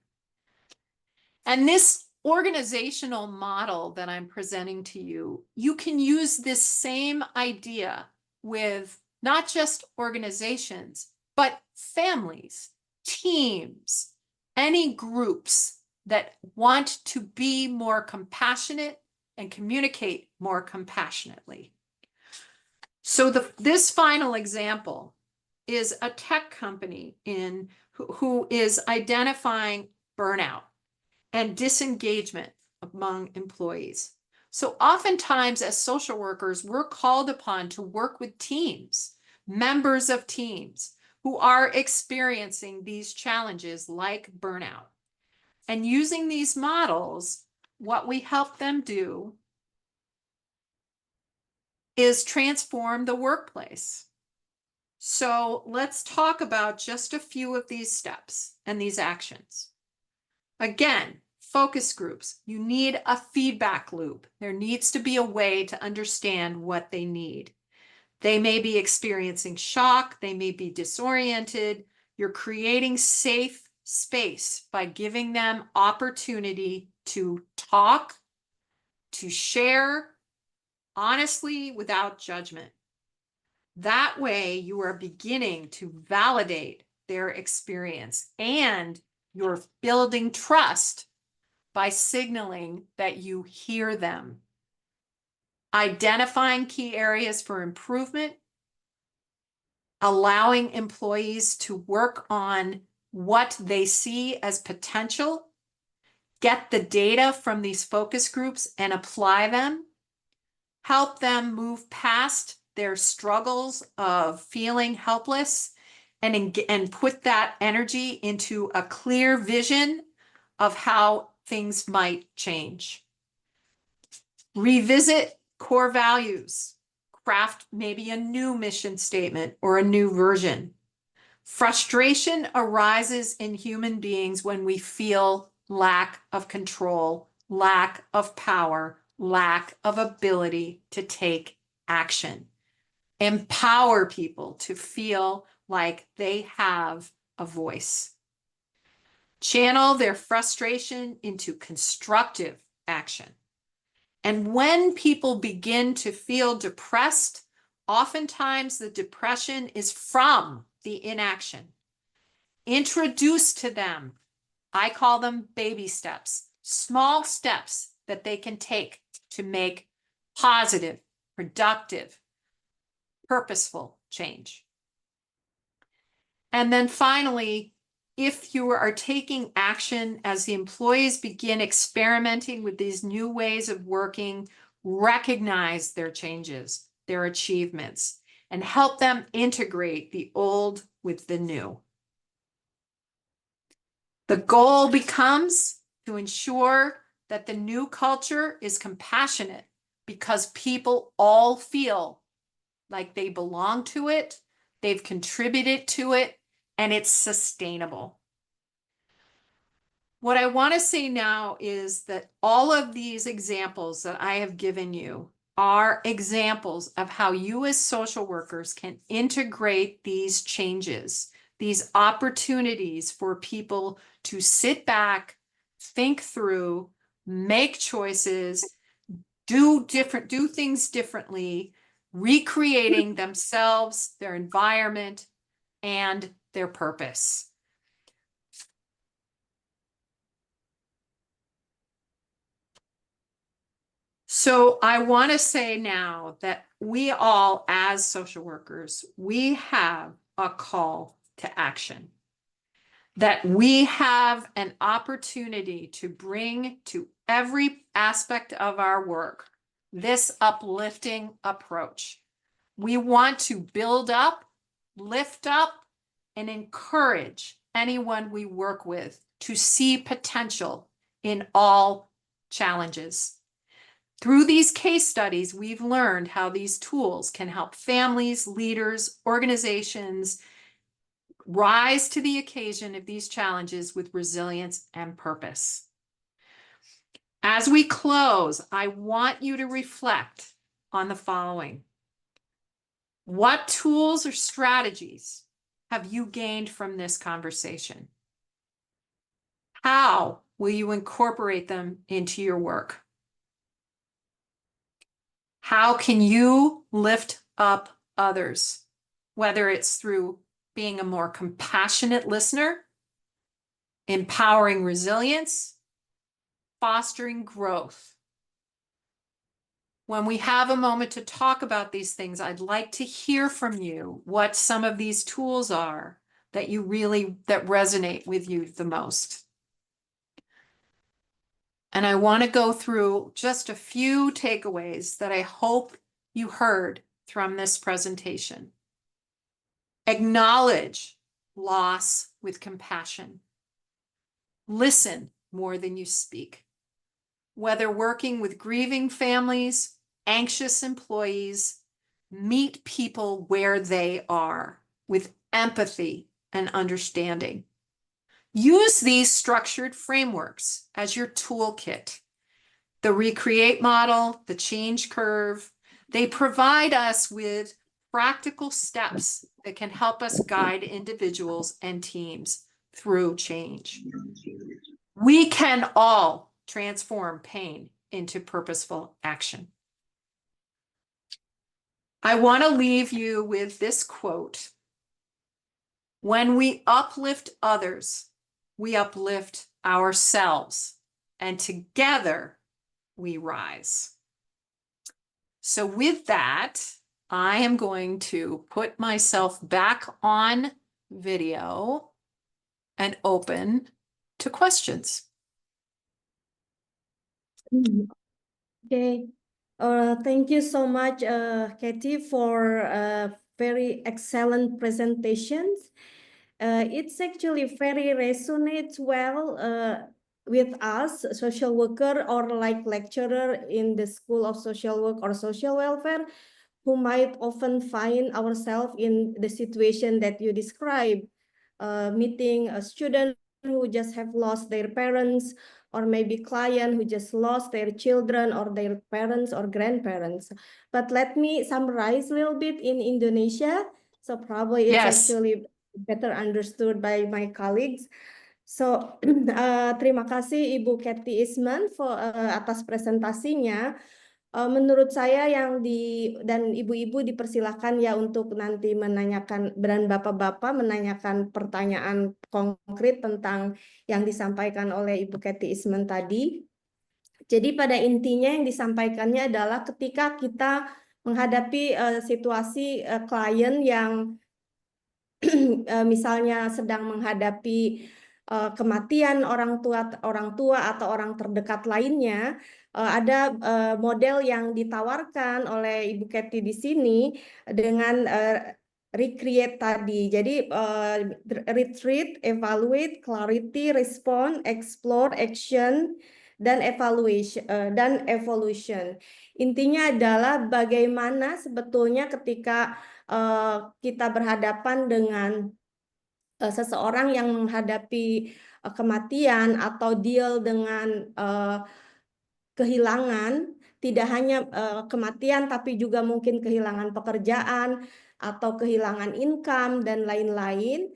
And this organizational model that I'm presenting to you, you can use this same idea with not just organizations, but families, teams, any groups that want to be more compassionate and communicate more compassionately. So this final example is a tech company who is identifying burnout and disengagement among employees. So oftentimes as social workers, we're called upon to work with teams, members of teams who are experiencing these challenges like burnout. And using these models, what we help them do is transform the workplace. So let's talk about just a few of these steps and these actions. Again, focus groups, you need a feedback loop. There needs to be a way to understand what they need. They may be experiencing shock, they may be disoriented. You're creating safe space by giving them opportunity to talk, to share honestly without judgment. That way you are beginning to validate their experience and you're building trust by signaling that you hear them. Identifying key areas for improvement, allowing employees to work on what they see as potential, get the data from these focus groups and apply them, help them move past their struggles of feeling helpless and put that energy into a clear vision of how things might change. Revisit core values, craft maybe a new mission statement or a new version. Frustration arises in human beings when we feel lack of control, lack of power, lack of ability to take action. Empower people to feel like they have a voice. Channel their frustration into constructive action. And when people begin to feel depressed, oftentimes the depression is from the inaction. Introduce to them, I call them baby steps, small steps that they can take to make positive, productive, purposeful change. And then finally, if you are taking action as the employees begin experimenting with these new ways of working, recognize their changes, their achievements, and help them integrate the old with the new. The goal becomes to ensure that the new culture is compassionate because people all feel like they belong to it, they've contributed to it, and it's sustainable. What I want to say now is that all of these examples that I have given you are examples of how you as social workers can integrate these changes, these opportunities for people to sit back, think through, make choices, do things differently, recreating themselves, their environment, and their purpose. So I want to say now that we all, as social workers, we have a call to action, that we have an opportunity to bring to every aspect of our work this uplifting approach. We want to build up, lift up, and encourage anyone we work with to see potential in all challenges. Through these case studies, we've learned how these tools can help families, leaders, organizations rise to the occasion of these challenges with resilience and purpose. As we close, I want you to reflect on the following. What tools or strategies have you gained from this conversation? How will you incorporate them into your work? How can you lift up others, whether it's through being a more compassionate listener, empowering resilience, fostering growth? When we have a moment to talk about these things, I'd like to hear from you what some of these tools are that that resonate with you the most. And I want to go through just a few takeaways that I hope you heard from this presentation. Acknowledge loss with compassion. Listen more than you speak. Whether working with grieving families, anxious employees, meet people where they are with empathy and understanding. Use these structured frameworks as your toolkit. The Recreate model, the change curve, they provide us with practical steps that can help us guide individuals and teams through change. We can all transform pain into purposeful action. I want to leave you with this quote. When we uplift others, we uplift ourselves, and together we rise. So with that, I am going to put myself back on video and open to questions. Okay. Thank you so much, Katie, for very excellent presentations. It's actually very resonates well with us, social worker or like lecturer in the School of Social Work or Social Welfare, who might often find ourselves in the situation that you describe, meeting a student who just have lost their parents, or maybe client who just lost their children or their parents or grandparents. But let me summarize a little bit in Indonesia, so probably it's actually better understood by my colleagues. So, terima kasih Ibu Kathy Eastman for atas presentasinya. Menurut saya dan ibu-ibu dipersilahkan ya untuk nanti menanyakan, dan bapak-bapak menanyakan pertanyaan konkret tentang yang disampaikan oleh Ibu Kathy Eastman tadi. Jadi pada intinya yang disampaikannya adalah ketika kita menghadapi situasi klien yang misalnya sedang menghadapi kematian orang tua atau orang terdekat lainnya, ada model yang ditawarkan oleh Ibu Kathy di sini dengan recreate tadi. Jadi retreat, evaluate, clarity, respond, explore, action, dan evolution. Intinya adalah bagaimana sebetulnya ketika kita berhadapan dengan seseorang yang menghadapi kematian atau deal dengan kehilangan, tidak hanya kematian tapi juga mungkin kehilangan pekerjaan atau kehilangan income dan lain-lain.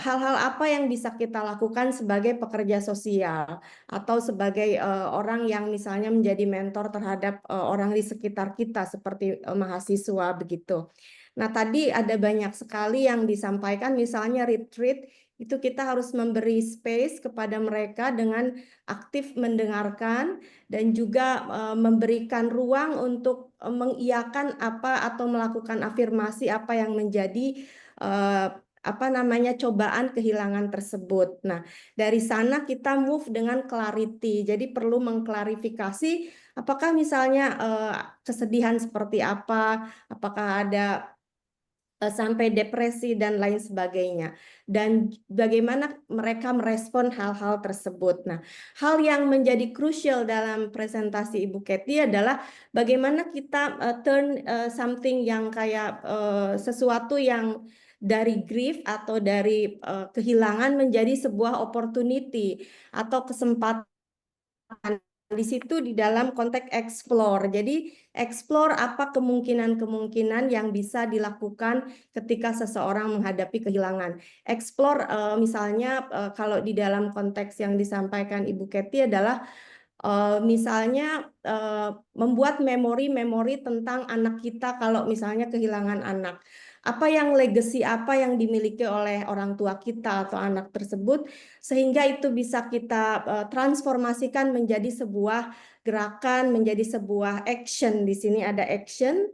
Hal-hal apa yang bisa kita lakukan sebagai pekerja sosial atau sebagai orang yang misalnya menjadi mentor terhadap orang di sekitar kita seperti mahasiswa begitu. Nah, tadi ada banyak sekali yang disampaikan, misalnya retreat, itu kita harus memberi space kepada mereka dengan aktif mendengarkan dan juga memberikan ruang untuk mengiyakan apa atau melakukan afirmasi apa yang menjadi cobaan kehilangan tersebut. Nah, dari sana kita move dengan clarity. Jadi perlu mengklarifikasi apakah misalnya kesedihan seperti apa, apakah ada sampai depresi dan lain sebagainya, dan bagaimana mereka merespon hal-hal tersebut. Nah, hal yang menjadi krusial dalam presentasi Ibu Kathy adalah bagaimana kita turn something yang kayak sesuatu yang dari grief atau dari kehilangan menjadi sebuah opportunity atau kesempatan. Di situ di dalam konteks explore. Jadi explore apa kemungkinan-kemungkinan yang bisa dilakukan ketika seseorang menghadapi kehilangan. Explore misalnya kalau di dalam konteks yang disampaikan Ibu Kety adalah misalnya membuat memori-memori tentang anak kita kalau misalnya kehilangan anak. Apa yang legacy apa yang dimiliki oleh orang tua kita atau anak tersebut sehingga itu bisa kita transformasikan menjadi sebuah gerakan, menjadi sebuah action. Di sini ada action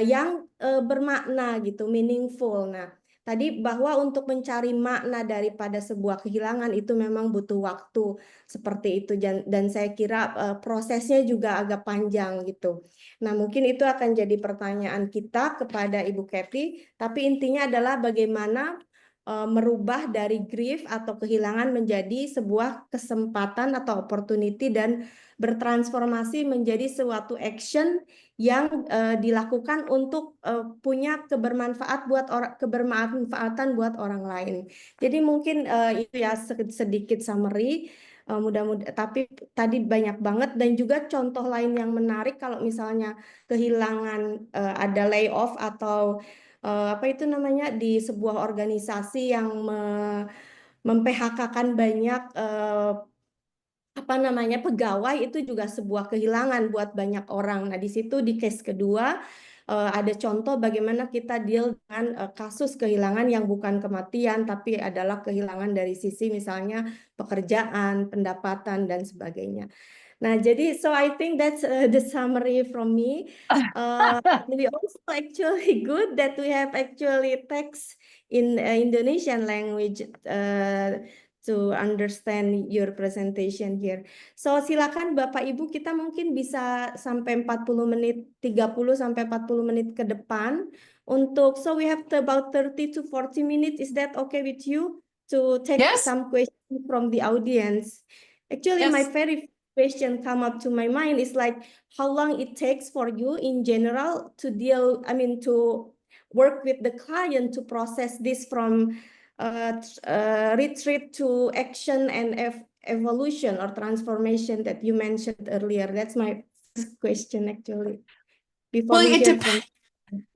yang bermakna gitu, meaningful. Nah, tadi bahwa untuk mencari makna daripada sebuah kehilangan itu memang butuh waktu seperti itu dan saya kira prosesnya juga agak panjang gitu. Nah, mungkin itu akan jadi pertanyaan kita kepada Ibu Kety, tapi intinya adalah bagaimana merubah dari grief atau kehilangan menjadi sebuah kesempatan atau opportunity dan bertransformasi menjadi suatu action yang dilakukan untuk punya kebermanfaatan buat orang lain. Jadi mungkin itu ya sedikit summary. Mudah-mudahan, tapi tadi banyak banget dan juga contoh lain yang menarik kalau misalnya kehilangan ada layoff atau apa itu namanya di sebuah organisasi yang mem-PHK-kan banyak apa namanya pegawai itu juga sebuah kehilangan buat banyak orang. Nah, di situ di case kedua ada contoh bagaimana kita deal dengan kasus kehilangan yang bukan kematian tapi adalah kehilangan dari sisi misalnya pekerjaan, pendapatan dan sebagainya. Nah, jadi so I think that's the summary from me. We also actually good that we have actually text in Indonesian language to understand your presentation here. So silakan Bapak Ibu kita mungkin bisa sampai 40 menit, 30 sampai 40 menit ke depan untuk so we have about 30 to 40 minutes. Is that okay with you to take Yes. some questions from the audience? Actually, my Yes. very question come up to my mind is like how long it takes for you in general to deal, I mean, to work with the client to process this from retreat to action and evolution or transformation that you mentioned earlier. That's my first question actually. Before Well, we it hear depends. from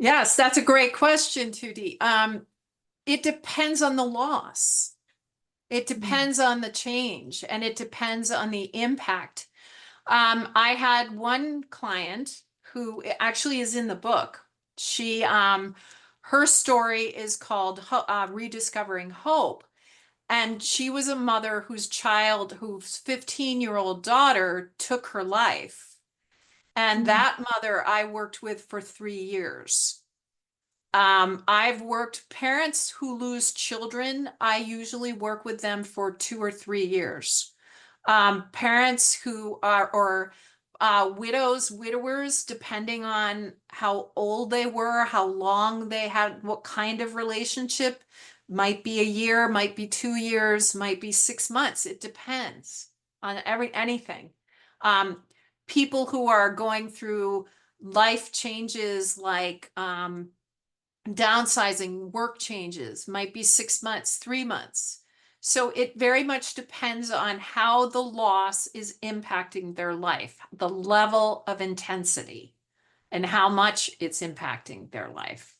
Yes, that's a great question, Tuti. It depends on the loss. It depends on the change, and it depends on the impact. I had one client who actually is in the book. She, her story is called Rediscovering Hope. And she was a mother whose 15-year-old daughter took her life. And that mother I worked with for 3 years. I've worked parents who lose children. I usually work with them for 2 or 3 years. Parents who are, or widows, widowers, depending on how old they were, how long they had, what kind of relationship, might be a year, might be 2 years, might be 6 months. It depends on anything. People who are going through life changes like downsizing, work changes, might be 6 months, 3 months. So it very much depends on how the loss is impacting their life, the level of intensity, and how much it's impacting their life.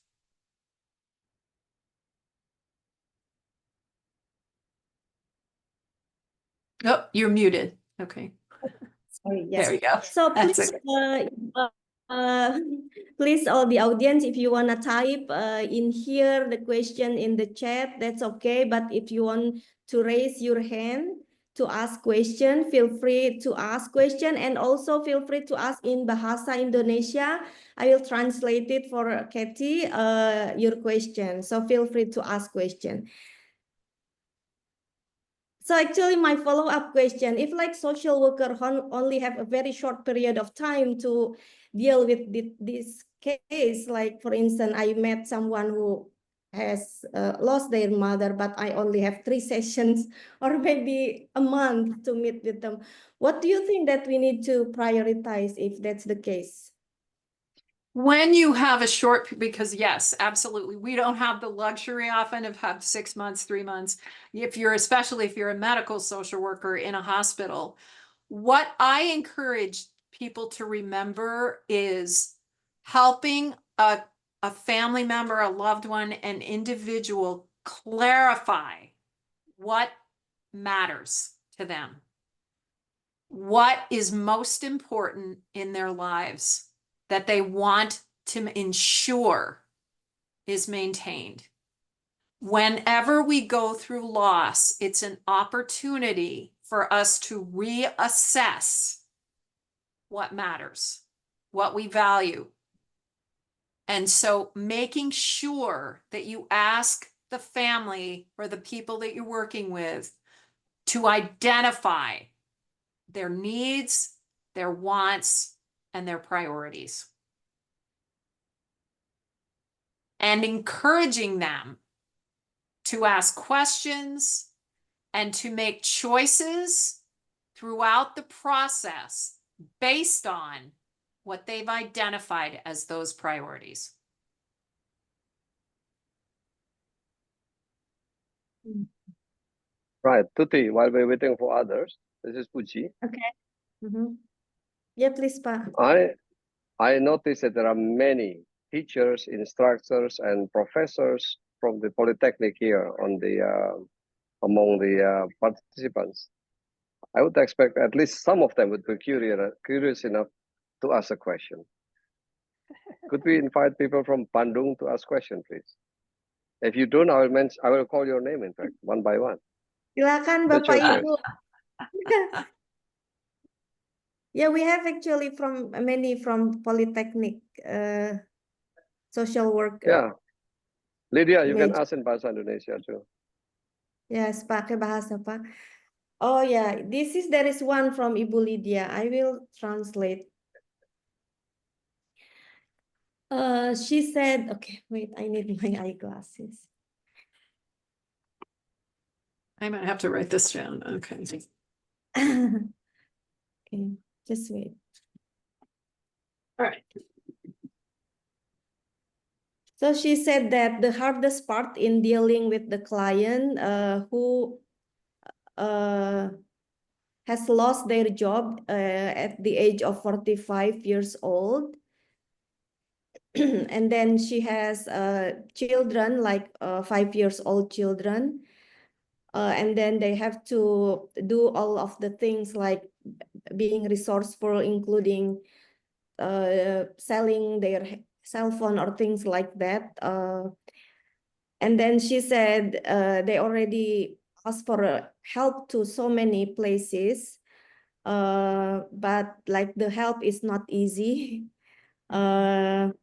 Oh, you're muted. Okay. Sorry, yes. There we go. So That's please, okay. please, all the audience, if you want to type in here the question in the chat, that's okay. But if you want to raise your hand to ask question, feel free to ask question, and also feel free to ask in Bahasa Indonesia. I will translate it for Kety, your question. So feel free to ask question. So actually my follow-up question, if like social worker only have a very short period of time to deal with this case, like for instance, I met someone who has lost their mother, but I only have 3 sessions or maybe a month to meet with them. What do you think that we need to prioritize if that's the case? When you have a short, because yes, absolutely, we don't have the luxury often of have 6 months, 3 months. Especially if you're a medical social worker in a hospital, what I encourage people to remember is helping a family member, a loved one, an individual clarify what matters to them, what is most important in their lives that they want to ensure is maintained. Whenever we go through loss, it's an opportunity for us to reassess what matters, what we value. And so making sure that you ask the family or the people that you're working with to identify their needs, their wants, and their priorities. And encouraging them to ask questions and to make choices throughout the process based on what they've identified as those priorities. Right, Tuti, while we're waiting for others, this is Puji. Okay. Yeah, please, Pak. I noticed that there are many teachers, instructors, and professors from the Polytechnic here on the among the participants. I would expect at least some of them would be curious enough to ask a question. Could we invite people from Bandung to ask questions, please? If you don't, I will call your name, in fact, one by one. Silakan That's Bapak your Ibu. Yeah, we have actually many from Polytechnic social work. Yeah. Lydia, you can major. ask in Bahasa Indonesia too. Yes, pakai bahasa, Pak. Oh yeah, there is one from Ibu Lydia. I will translate. She said, okay, wait, I need my eyeglasses. I might have to write this down. Okay. Okay, just wait. All right. So she said that the hardest part in dealing with the client who has lost their job at the age of 45 years old. And then she has children, like 5 years old children. And then they have to do all of the things like being resourceful, including selling their cell phone or things like that. And then she said they already asked for help to so many places, but like the help is not easy. And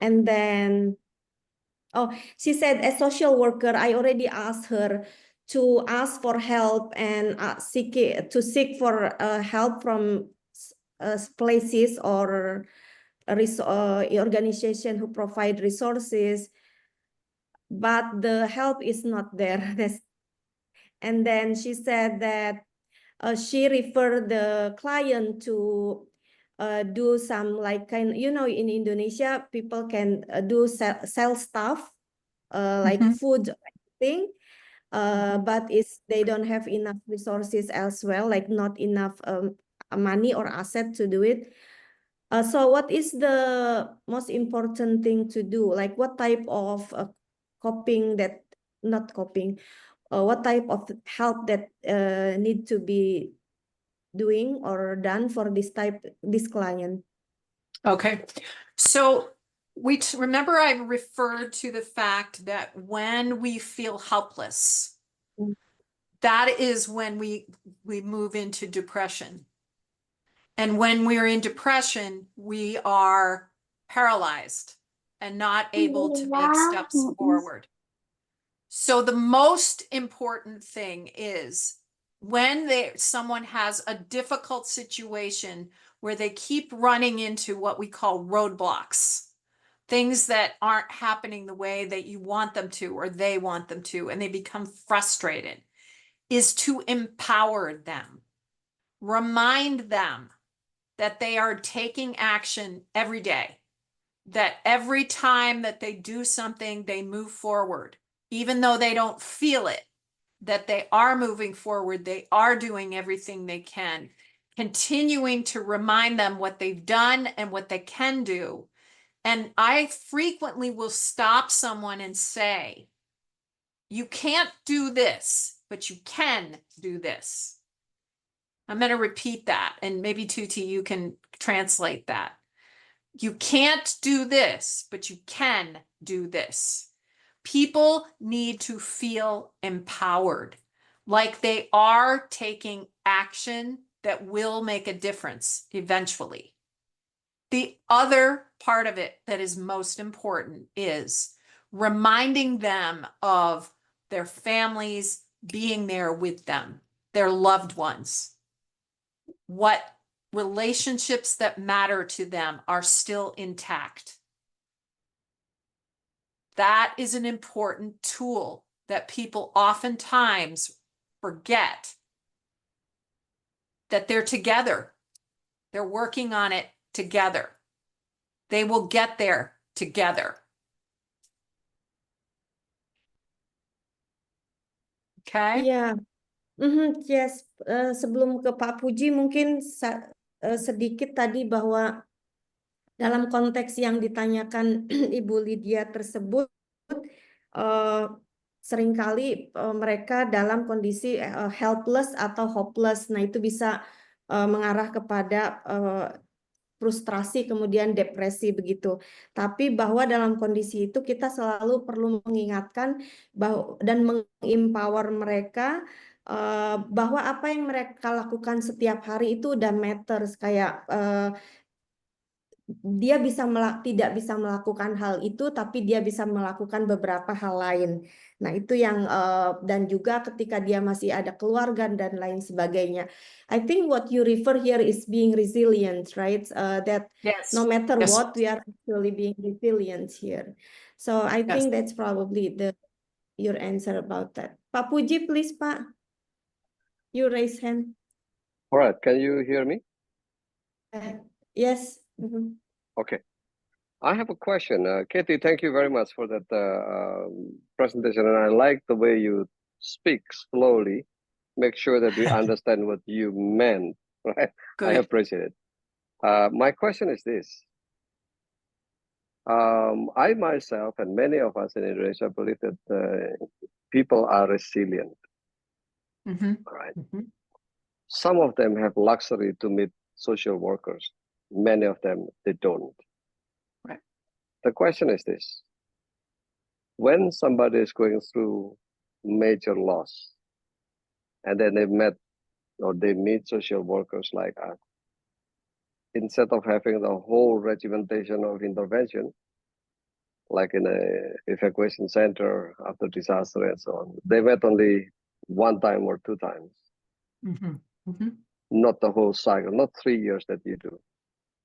then, oh, she said as social worker, I already asked her to ask for help and seek for help from places or organization who provide resources, but the help is not there. And then she said that she referred the client to do some like in Indonesia, people can do sell stuff like food, thing, but they don't have enough resources elsewhere, like not enough money or asset to do it. So what is the most important thing to do? Like what type of what type of help that need to be doing or done for this client? Okay. So remember I referred to the fact that when we feel helpless, that is when we move into depression. And when we're in depression, we are paralyzed and not able to make steps forward. So the most important thing is when someone has a difficult situation where they keep running into what we call roadblocks, things that aren't happening the way that you want them to or they want them to, and they become frustrated, is to empower them. Remind them that they are taking action every day. that every time that they do something, they move forward, even though they don't feel it, that they are moving forward, they are doing everything they can, continuing to remind them what they've done and what they can do. And I frequently will stop someone and say, you can't do this, but you can do this. I'm going to repeat that. And maybe Tuti, you can translate that. You can't do this, but you can do this. People need to feel empowered, like they are taking action that will make a difference eventually. The other part of it that is most important is reminding them of their families being there with them, their loved ones, what relationships that matter to them are still intact. That is an important tool that people oftentimes forget, that they're together. They're working on it together. They will get there together. Okay? Iya, yes. Sebelum ke Pak Puji, mungkin sedikit tadi bahwa dalam konteks yang ditanyakan Ibu Lydia tersebut, seringkali mereka dalam kondisi helpless atau hopeless. Nah, itu bisa mengarah kepada frustrasi, kemudian depresi begitu. Tapi bahwa dalam kondisi itu kita selalu perlu mengingatkan bahwa dan mengempower mereka bahwa apa yang mereka lakukan setiap hari itu udah matters, kayak dia tidak bisa melakukan hal itu, tapi dia bisa melakukan beberapa hal lain. Nah, itu yang dan juga ketika dia masih ada keluarga dan lain sebagainya. I think what you refer here is being resilient, right? That Yes. no matter Yes. what, we are actually being resilient here. So I think that's probably your answer about that. Pak Puji, please, Pak. You raise hand. All right, can you hear me? Yes. Okay. I have a question. Katie, thank you very much for that presentation. And I like the way you speak slowly, make sure that we understand what you meant, right? Good. I appreciate it. My question is this. I myself and many of us in Indonesia believe that people are resilient, right? Some of them have luxury to meet social workers. Many of them, they don't. Right. The question is this. When somebody is going through major loss, and then they meet social workers like us, instead of having the whole regimentation of intervention, like in a evacuation center after disaster and so on, they met only one time or two times. Not the whole cycle, not 3 years that you do.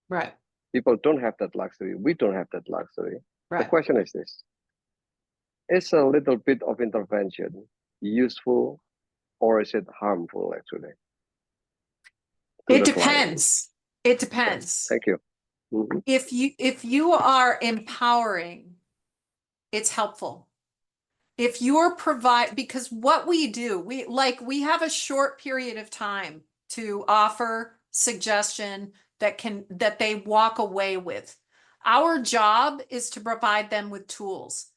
Right. People don't have that luxury. We don't have that luxury. Right. The question is this. Is a little bit of intervention useful or is it harmful actually? It depends. It depends. Thank you. If you are empowering, it's helpful. If you're because what we do, we have a short period of time to offer suggestion that they walk away with. Our job is to provide them with tools.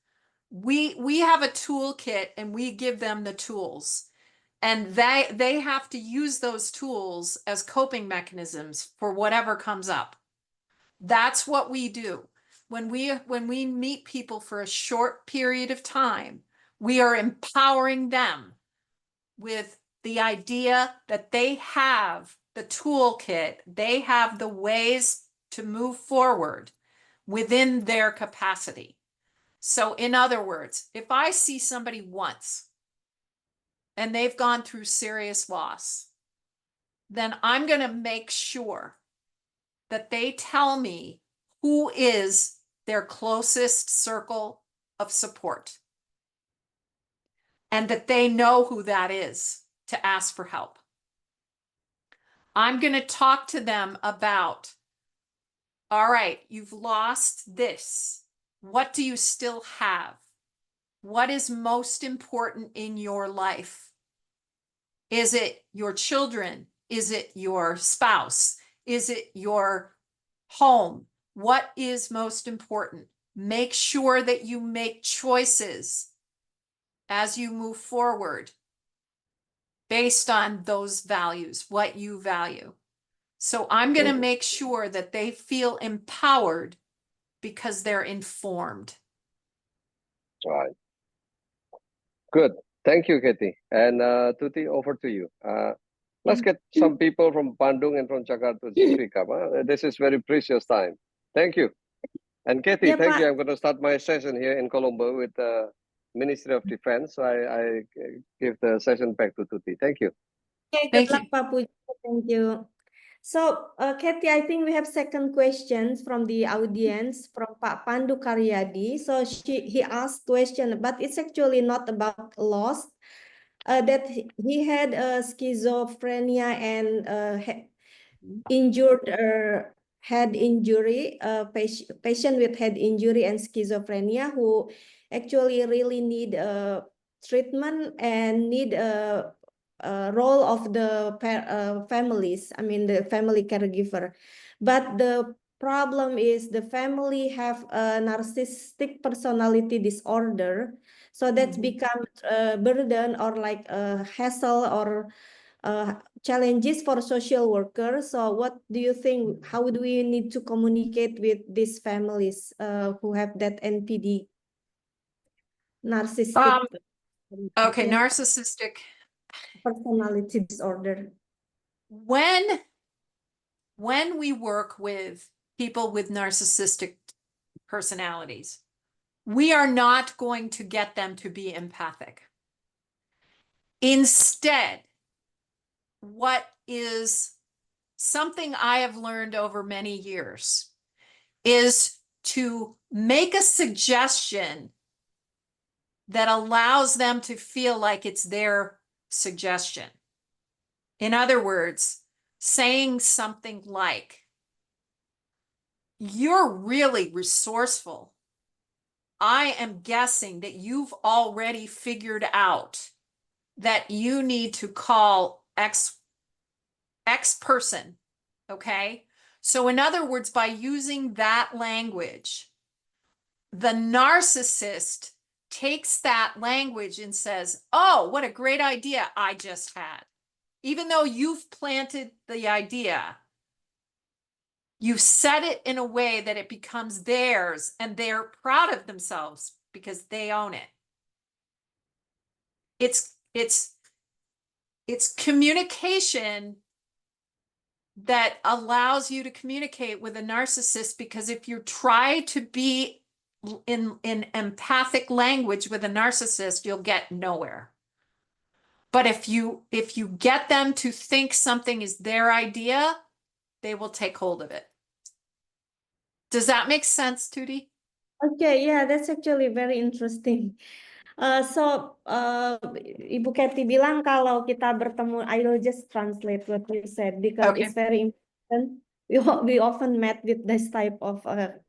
We have a toolkit and we give them the tools, and they have to use those tools as coping mechanisms for whatever comes up. That's what we do. When we meet people for a short period of time, we are empowering them with the idea that they have the toolkit, they have the ways to move forward within their capacity. So in other words, if I see somebody once and they've gone through serious loss, then I'm going to make sure that they tell me who is their closest circle of support, and that they know who that is to ask for help. I'm going to talk to them about All right, you've lost this. What do you still have? What is most important in your life? Is it your children? Is it your spouse? Is it your home? What is most important? Make sure that you make choices as you move forward based on those values, what you value. So I'm going to make sure that they feel empowered because they're informed. Right. Good. Thank you, Katie. And Tuti, over to you. Let's get some people from Bandung and from Jakarta to speak up. This is very precious time. Thank you. And Katie, Ya, thank you. Pak. I'm going to start my session here in Colombo with the Ministry of Defense. So I give the session back to Tuti. Thank you. Okay, good Thank luck, you. Pak Puji. Thank you. So, Katie, I think we have second questions from the audience from Pak Pandu Karyadi. So he asked question, but it's actually not about loss. That he had schizophrenia and injured head injury, patient with head injury and schizophrenia who actually really need treatment and need a role of the families, I mean the family caregiver. But the problem is the family have a narcissistic personality disorder. So that's become a burden or like a hassle or challenges for social workers. So what do you think? How do we need to communicate with these families who have that NPD, narcissistic Okay, narcissistic. personality disorder? When we work with people with narcissistic personalities, we are not going to get them to be empathic. Instead, what is something I have learned over many years is to make a suggestion that allows them to feel like it's their suggestion. In other words, saying something like, "You're really resourceful. I am guessing that you've already figured out that you need to call X person." Okay? So in other words, by using that language, the narcissist takes that language and says, "Oh, what a great idea I just had." Even though you've planted the idea, you've said it in a way that it becomes theirs and they're proud of themselves because they own it. It's communication that allows you to communicate with a narcissist, because if you try to be in empathic language with a narcissist, you'll get nowhere. But if you get them to think something is their idea, they will take hold of it. Does that make sense, Tuti? Okay, yeah, that's actually very interesting. So, Ibu Kathy bilang kalau kita bertemu, I will just translate what you said because Okay. it's very important. We often met with this type of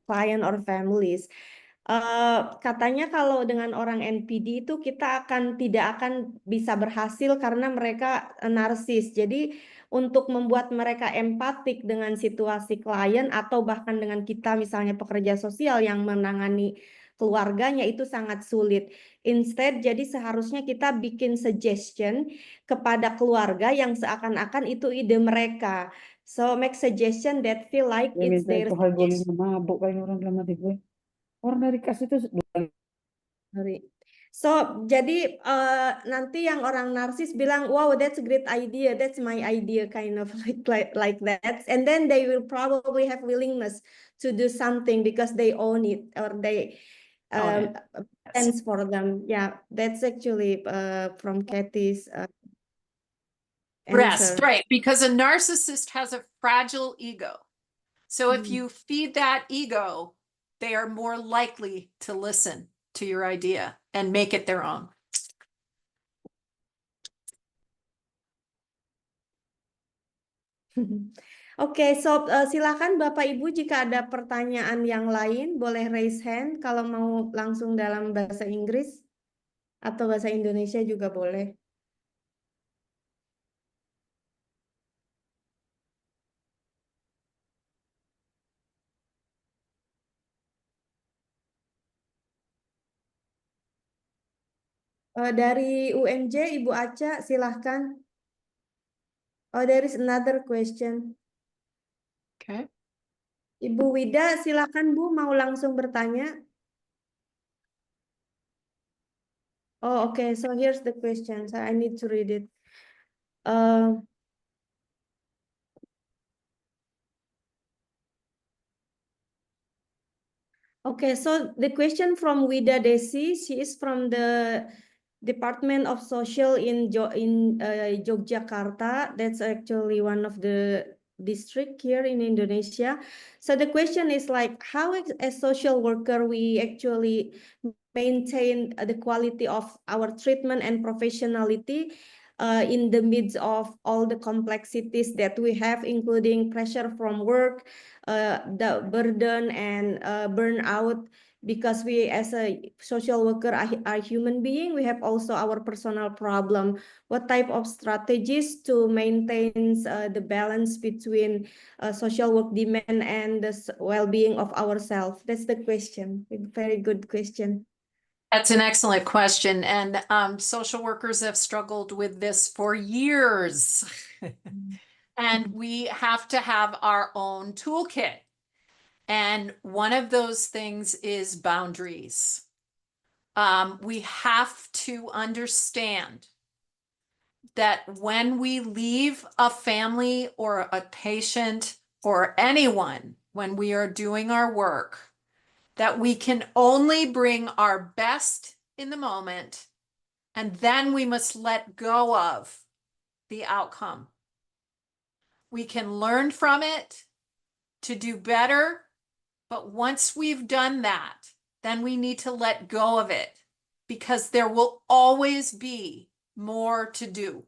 client or families. Katanya kalau dengan orang NPD itu kita tidak akan bisa berhasil karena mereka narsis. Jadi untuk membuat mereka empatik dengan situasi klien atau bahkan dengan kita misalnya pekerja sosial yang menangani keluarganya itu sangat sulit. Instead, jadi seharusnya kita bikin suggestion kepada keluarga yang seakan-akan itu ide mereka. So make suggestion that feel like it's their suggestion. mabuk kayak orang lama di gue. Orang dari kas itu Sorry. So, jadi nanti yang orang narsis bilang, wow, that's a great idea, that's my idea, kind of like that. And then they will probably have willingness to do something because they own it or they sense for them. Yeah, that's actually from Kathy's Yes, answer. right. Because a narcissist has a fragile ego. So if you feed that ego, they are more likely to listen to your idea and make it their own. Oke, so silakan Bapak Ibu jika ada pertanyaan yang lain boleh raise hand kalau mau langsung dalam bahasa Inggris atau bahasa Indonesia juga boleh. Dari UMJ Ibu Aca silahkan. Oh, there is another question. Okay. Ibu Wida silahkan Bu mau langsung bertanya. Oh, okay. So here's the question. So I need to read it. Okay, so the question from Wida Desi, she is from the Department of Social in Yogyakarta. That's actually one of the district here in Indonesia. So the question is like, how as social worker we actually maintain the quality of our treatment and professionality in the midst of all the complexities that we have, including pressure from work, the burden and burnout, because we as a social worker are human being, we have also our personal problem. What type of strategies to maintain the balance between social work demand and the well-being of ourselves? That's the question. Very good question. That's an excellent question. And social workers have struggled with this for years. And we have to have our own toolkit. And one of those things is boundaries. We have to understand that when we leave a family or a patient or anyone, when we are doing our work, that we can only bring our best in the moment, and then we must let go of the outcome. We can learn from it to do better, but once we've done that, then we need to let go of it, because there will always be more to do.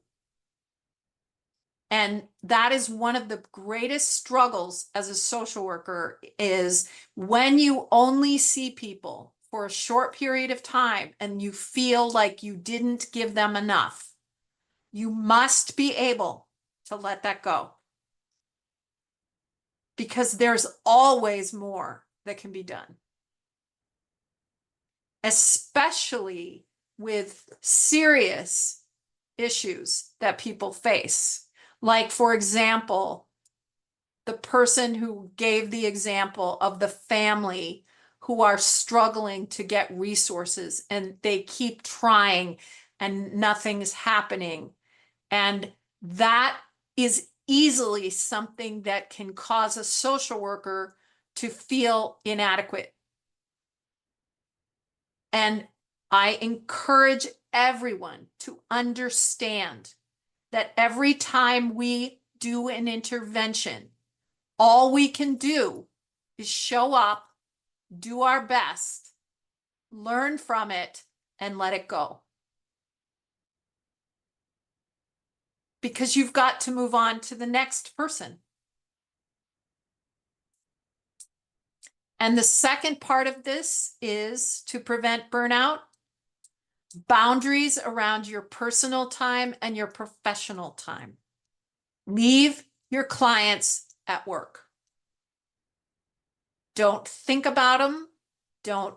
And that is one of the greatest struggles as a social worker, is when you only see people for a short period of time and you feel like you didn't give them enough. You must be able to let that go, because there's always more that can be done, especially with serious issues that people face. Like, for example, the person who gave the example of the family who are struggling to get resources and they keep trying and nothing's happening. And that is easily something that can cause a social worker to feel inadequate. And I encourage everyone to understand that every time we do an intervention, all we can do is show up, do our best, learn from it, and let it go. Because you've got to move on to the next person. And the second part of this is to prevent burnout, boundaries around your personal time and your professional time. Leave your clients at work. Don't think about them. Don't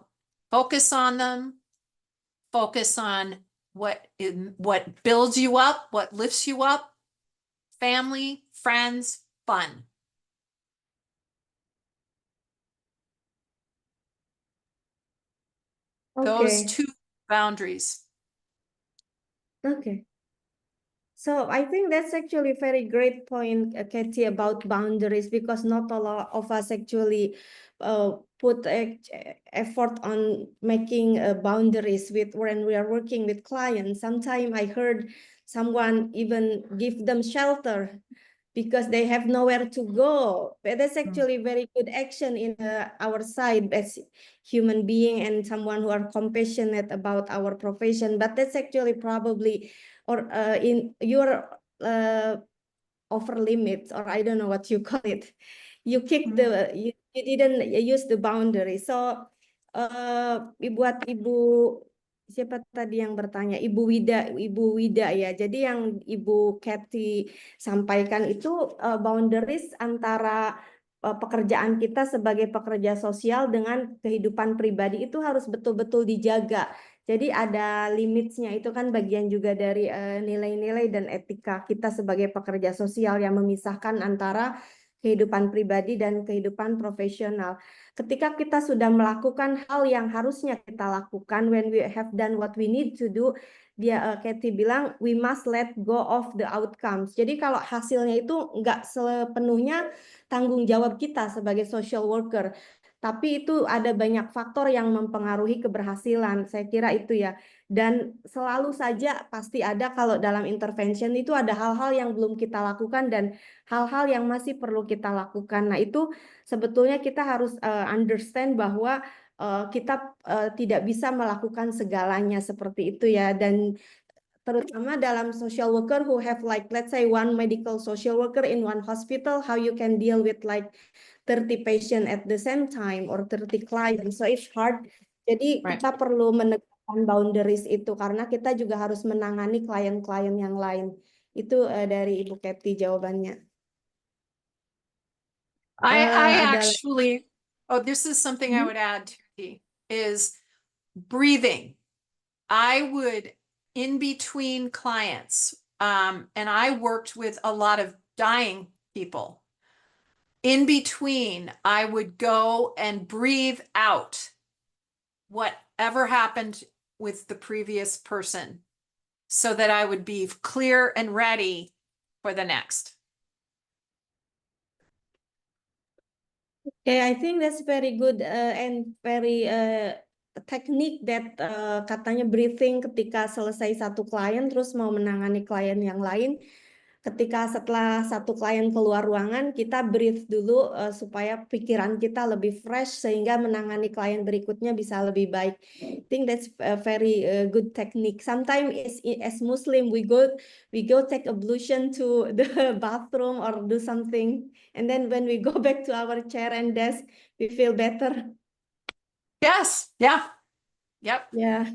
focus on them. Focus on what builds you up, what lifts you up, family, friends, fun. Those two boundaries. Okay. So I think that's actually a very great point, Katie, about boundaries, because not a lot of us actually put effort on making boundaries with when we are working with clients. Sometimes I heard someone even give them shelter because they have nowhere to go. But that's actually very good action in our side as human being and someone who are compassionate about our profession. But that's actually probably, or in your over limits, or I don't know what you call it. You kick the you didn't use the boundary. So buat Ibu siapa tadi yang bertanya, Ibu Wida ya. Jadi yang Ibu Kathy sampaikan itu boundaries antara pekerjaan kita sebagai pekerja sosial dengan kehidupan pribadi itu harus betul-betul dijaga. Jadi ada limitsnya, itu kan bagian juga dari nilai-nilai dan etika kita sebagai pekerja sosial yang memisahkan antara kehidupan pribadi dan kehidupan profesional. Ketika kita sudah melakukan hal yang harusnya kita lakukan, when we have done what we need to do, Kathy bilang, we must let go of the outcomes. Jadi kalau hasilnya itu nggak sepenuhnya tanggung jawab kita sebagai social worker, tapi itu ada banyak faktor yang mempengaruhi keberhasilan. Saya kira itu ya. Dan selalu saja pasti ada kalau dalam intervention itu ada hal-hal yang belum kita lakukan dan hal-hal yang masih perlu kita lakukan. Nah, itu sebetulnya kita harus understand bahwa kita tidak bisa melakukan segalanya seperti itu ya. Dan terutama dalam social worker who have like, let's say, one medical social worker in one hospital, how you can deal with like 30 patient at the same time or 30 clients. So it's hard. Jadi kita perlu menegakkan boundaries itu karena kita juga harus menangani klien-klien yang lain. Itu dari Ibu Kathy jawabannya. I actually, this is something I would add, Tuti, is breathing. I would, in between clients, and I worked with a lot of dying people. In between, I would go and breathe out whatever happened with the previous person so that I would be clear and ready for the next. Okay, I think that's very good and very technique that katanya breathing ketika selesai satu klien terus mau menangani klien yang lain. Ketika setelah satu klien keluar ruangan, kita breathe dulu supaya pikiran kita lebih fresh sehingga menangani klien berikutnya bisa lebih baik. I think that's a very good technique. Sometimes as Muslim we go take ablution to the bathroom or do something, and then when we go back to our chair and desk, we feel better. Yes. Yeah. Yep. Yeah.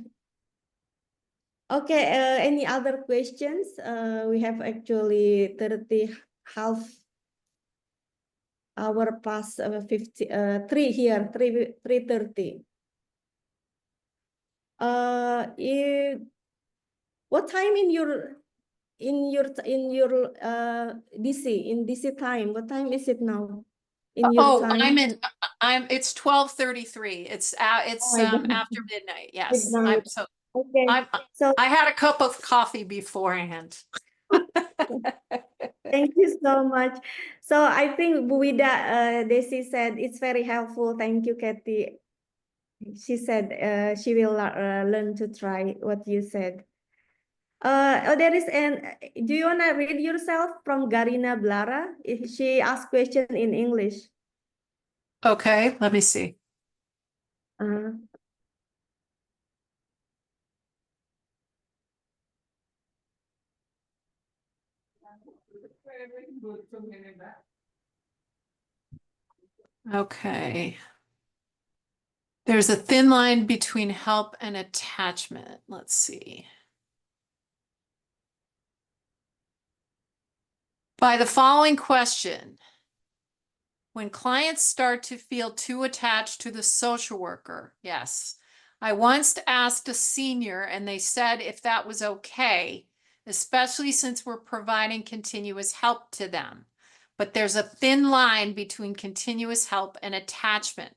Okay, any other questions? We have actually 30 half hour past 3 here, 3:30. What time in your DC time? What time is it now? In your time? It's 12:33. It's after midnight. Yes. Midnight. Okay. So I had a cup of coffee beforehand. thank you so much. So I think Bu Wida, Desi said it's very helpful. Thank you, Kathy. She said she will learn to try what you said. There is do you want to read yourself from Garina Blara? She asked question in English. Okay, let me see. Okay. There's a thin line between help and attachment. Let's see. By the following question, when clients start to feel too attached to the social worker, yes. I once asked a senior and they said if that was okay, especially since we're providing continuous help to them. But there's a thin line between continuous help and attachment.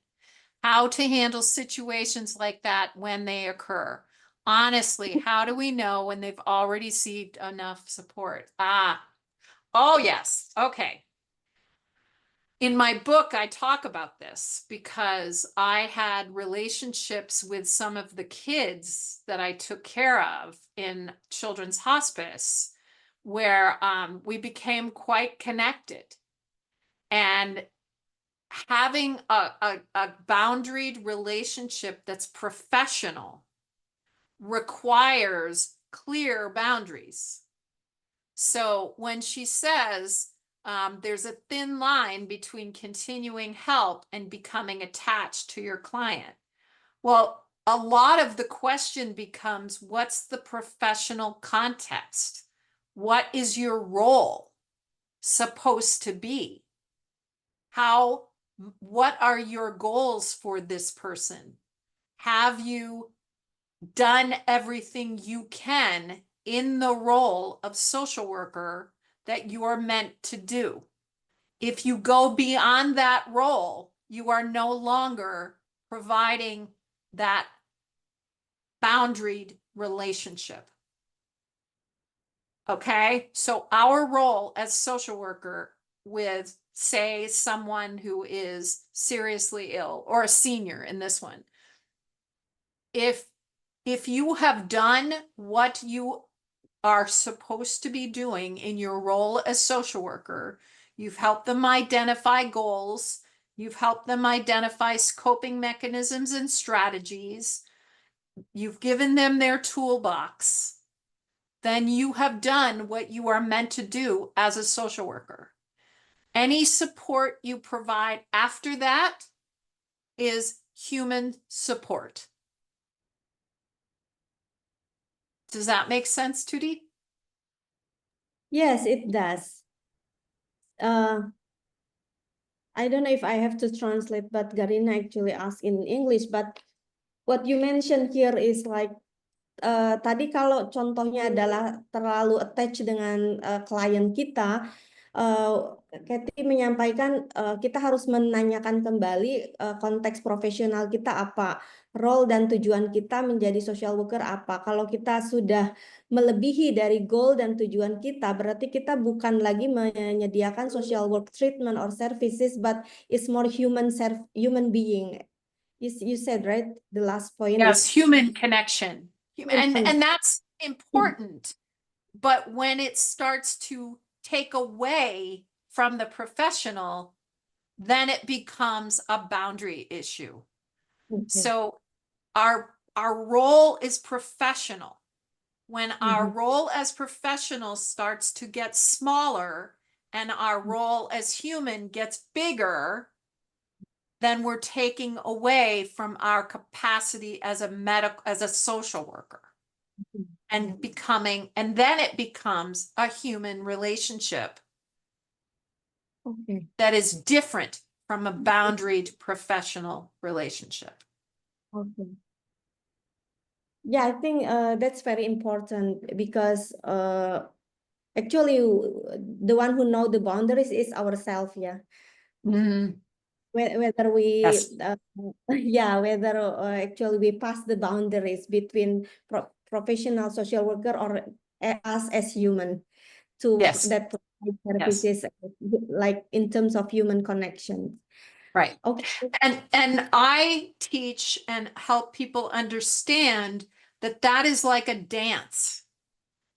How to handle situations like that when they occur. Honestly, how do we know when they've already received enough support? Oh yes, okay. In my book, I talk about this because I had relationships with some of the kids that I took care of in children's hospice where we became quite connected. And having a boundaried relationship that's professional requires clear boundaries. So when she says there's a thin line between continuing help and becoming attached to your client, well, a lot of the question becomes, what's the professional context? What is your role supposed to be? What are your goals for this person? Have you done everything you can in the role of social worker that you are meant to do? If you go beyond that role, you are no longer providing that boundaried relationship. Okay, so our role as social worker with, say, someone who is seriously ill or a senior in this one, if you have done what you are supposed to be doing in your role as social worker, you've helped them identify goals, you've helped them identify coping mechanisms and strategies, you've given them their toolbox, then you have done what you are meant to do as a social worker. Any support you provide after that is human support. Does that make sense, Tuti? Yes, it does. I don't know if I have to translate, but Garina actually asked in English. But what you mentioned here is like, tadi kalau contohnya adalah terlalu attach dengan klien kita, Kathy menyampaikan kita harus menanyakan kembali konteks profesional kita apa, role dan tujuan kita menjadi social worker apa. Kalau kita sudah melebihi dari goal dan tujuan kita, berarti kita bukan lagi menyediakan social work treatment or services, but it's more human being. You said, right? The last point Yes, is human connection. And that's important. But when it starts to take away from the professional, then it becomes a boundary issue. So our role is professional. When our role as professionals starts to get smaller and our role as human gets bigger, then we're taking away from our capacity as a social worker. And then it becomes a human relationship that is different from a boundaried professional relationship. Yeah, I think that's very important because actually the one who know the boundaries is ourselves, yeah. Whether we Yes. whether actually we pass the boundaries between professional social worker or us as human to Yes. that services, like in terms of human connection. Right. Okay. And I teach and help people understand that is like a dance.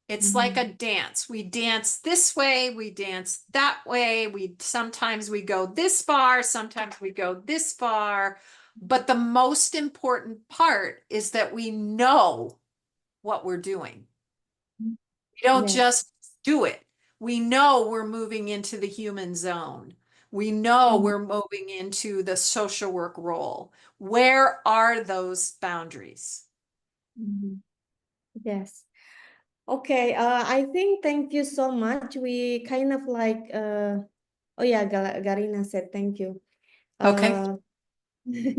It's like a dance. We dance this way, we dance that way. Sometimes we go this far, sometimes we go this far. But the most important part is that we know what we're doing. We don't just do it. We know we're moving into the human zone. We know we're moving into the social work role. Where are those boundaries? Yes. Okay, I think thank you so much. We kind of like, oh yeah, Garina said thank you. Okay.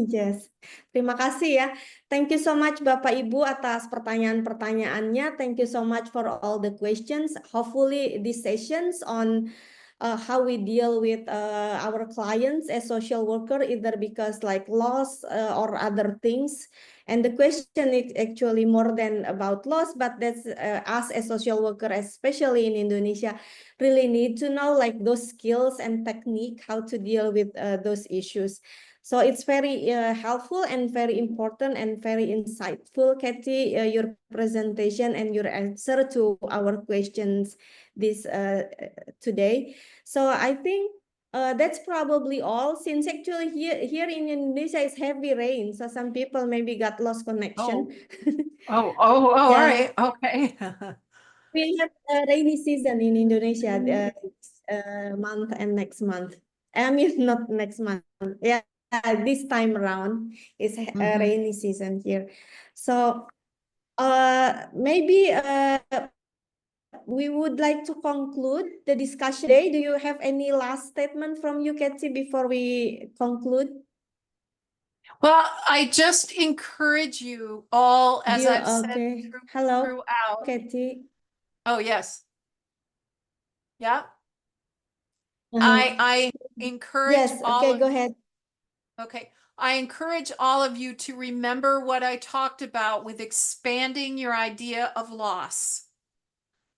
Yes, terima kasih ya. Thank you so much Bapak Ibu atas pertanyaan-pertanyaannya. Thank you so much for all the questions. Hopefully these sessions on how we deal with our clients as social worker, either because like loss or other things. And the question is actually more than about loss, but that's us as social worker, especially in Indonesia, really need to know like those skills and technique, how to deal with those issues. So it's very helpful and very important and very insightful, Kathy, your presentation and your answer to our questions this today. So I think that's probably all, since actually here in Indonesia is heavy rain, so some people maybe got lost connection. All Yeah. right. Okay. We have a rainy season in Indonesia month and next month. I mean, not next month. Yeah, this time around is a rainy season here. So maybe we would like to conclude the discussion today. Do you have any last statement from you, Katie, before we conclude? Well, I just encourage you all, as I've said Okay. Hello, throughout. Katie. Oh, yes. Yeah. Uh-huh. I encourage Yes, all okay, of go ahead. Okay. I encourage all of you to remember what I talked about with expanding your idea of loss.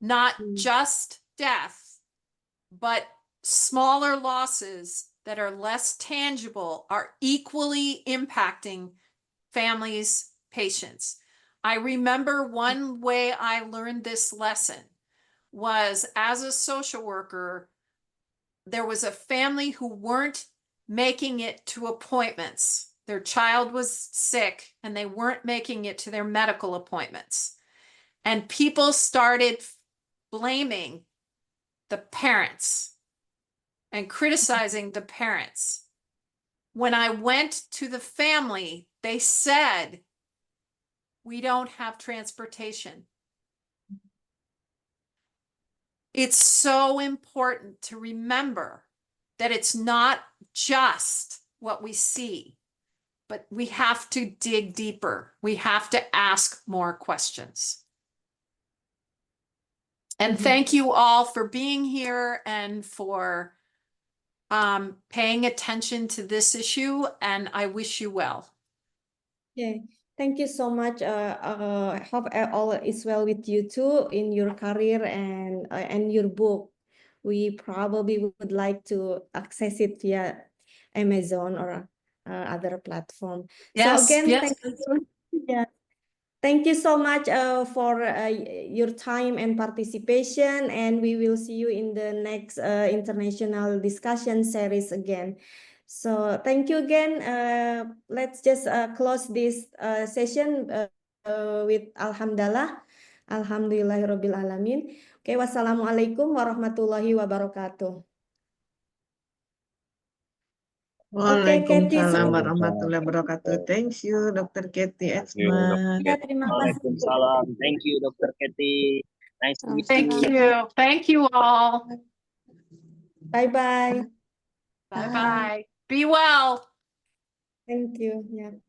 Not just death, but smaller losses that are less tangible are equally impacting families, patients. I remember one way I learned this lesson was as a social worker, there was a family who weren't making it to appointments. Their child was sick and they weren't making it to their medical appointments. And people started blaming the parents and criticizing the parents. When I went to the family, they said, "We don't have transportation." It's so important to remember that it's not just what we see, but we have to dig deeper. We have to ask more questions. And thank you all for being here and for paying attention to this issue, and I wish you well. Okay, thank you so much. I hope all is well with you too in your career and your book. We probably would like to access it via Amazon or other platform. So Yes, again, yes. thank you. Yeah. Thank you so much for your time and participation, and we will see you in the next international discussion series again. So thank you again. Let's just close this session with Alhamdulillah. Alhamdulillahirabbil alamin. Okay, wassalamualaikum warahmatullahi wabarakatuh. Okay, Katie. Waalaikumsalam warahmatullahi wabarakatuh. Thank you, Dr. Katie Eastman. Ya, terima kasih. Waalaikumsalam. Thank you, Dr. Katie. Nice to meet Thank you. you. Thank you all. Bye-bye. Bye-bye. Be well. Thank you. Yeah.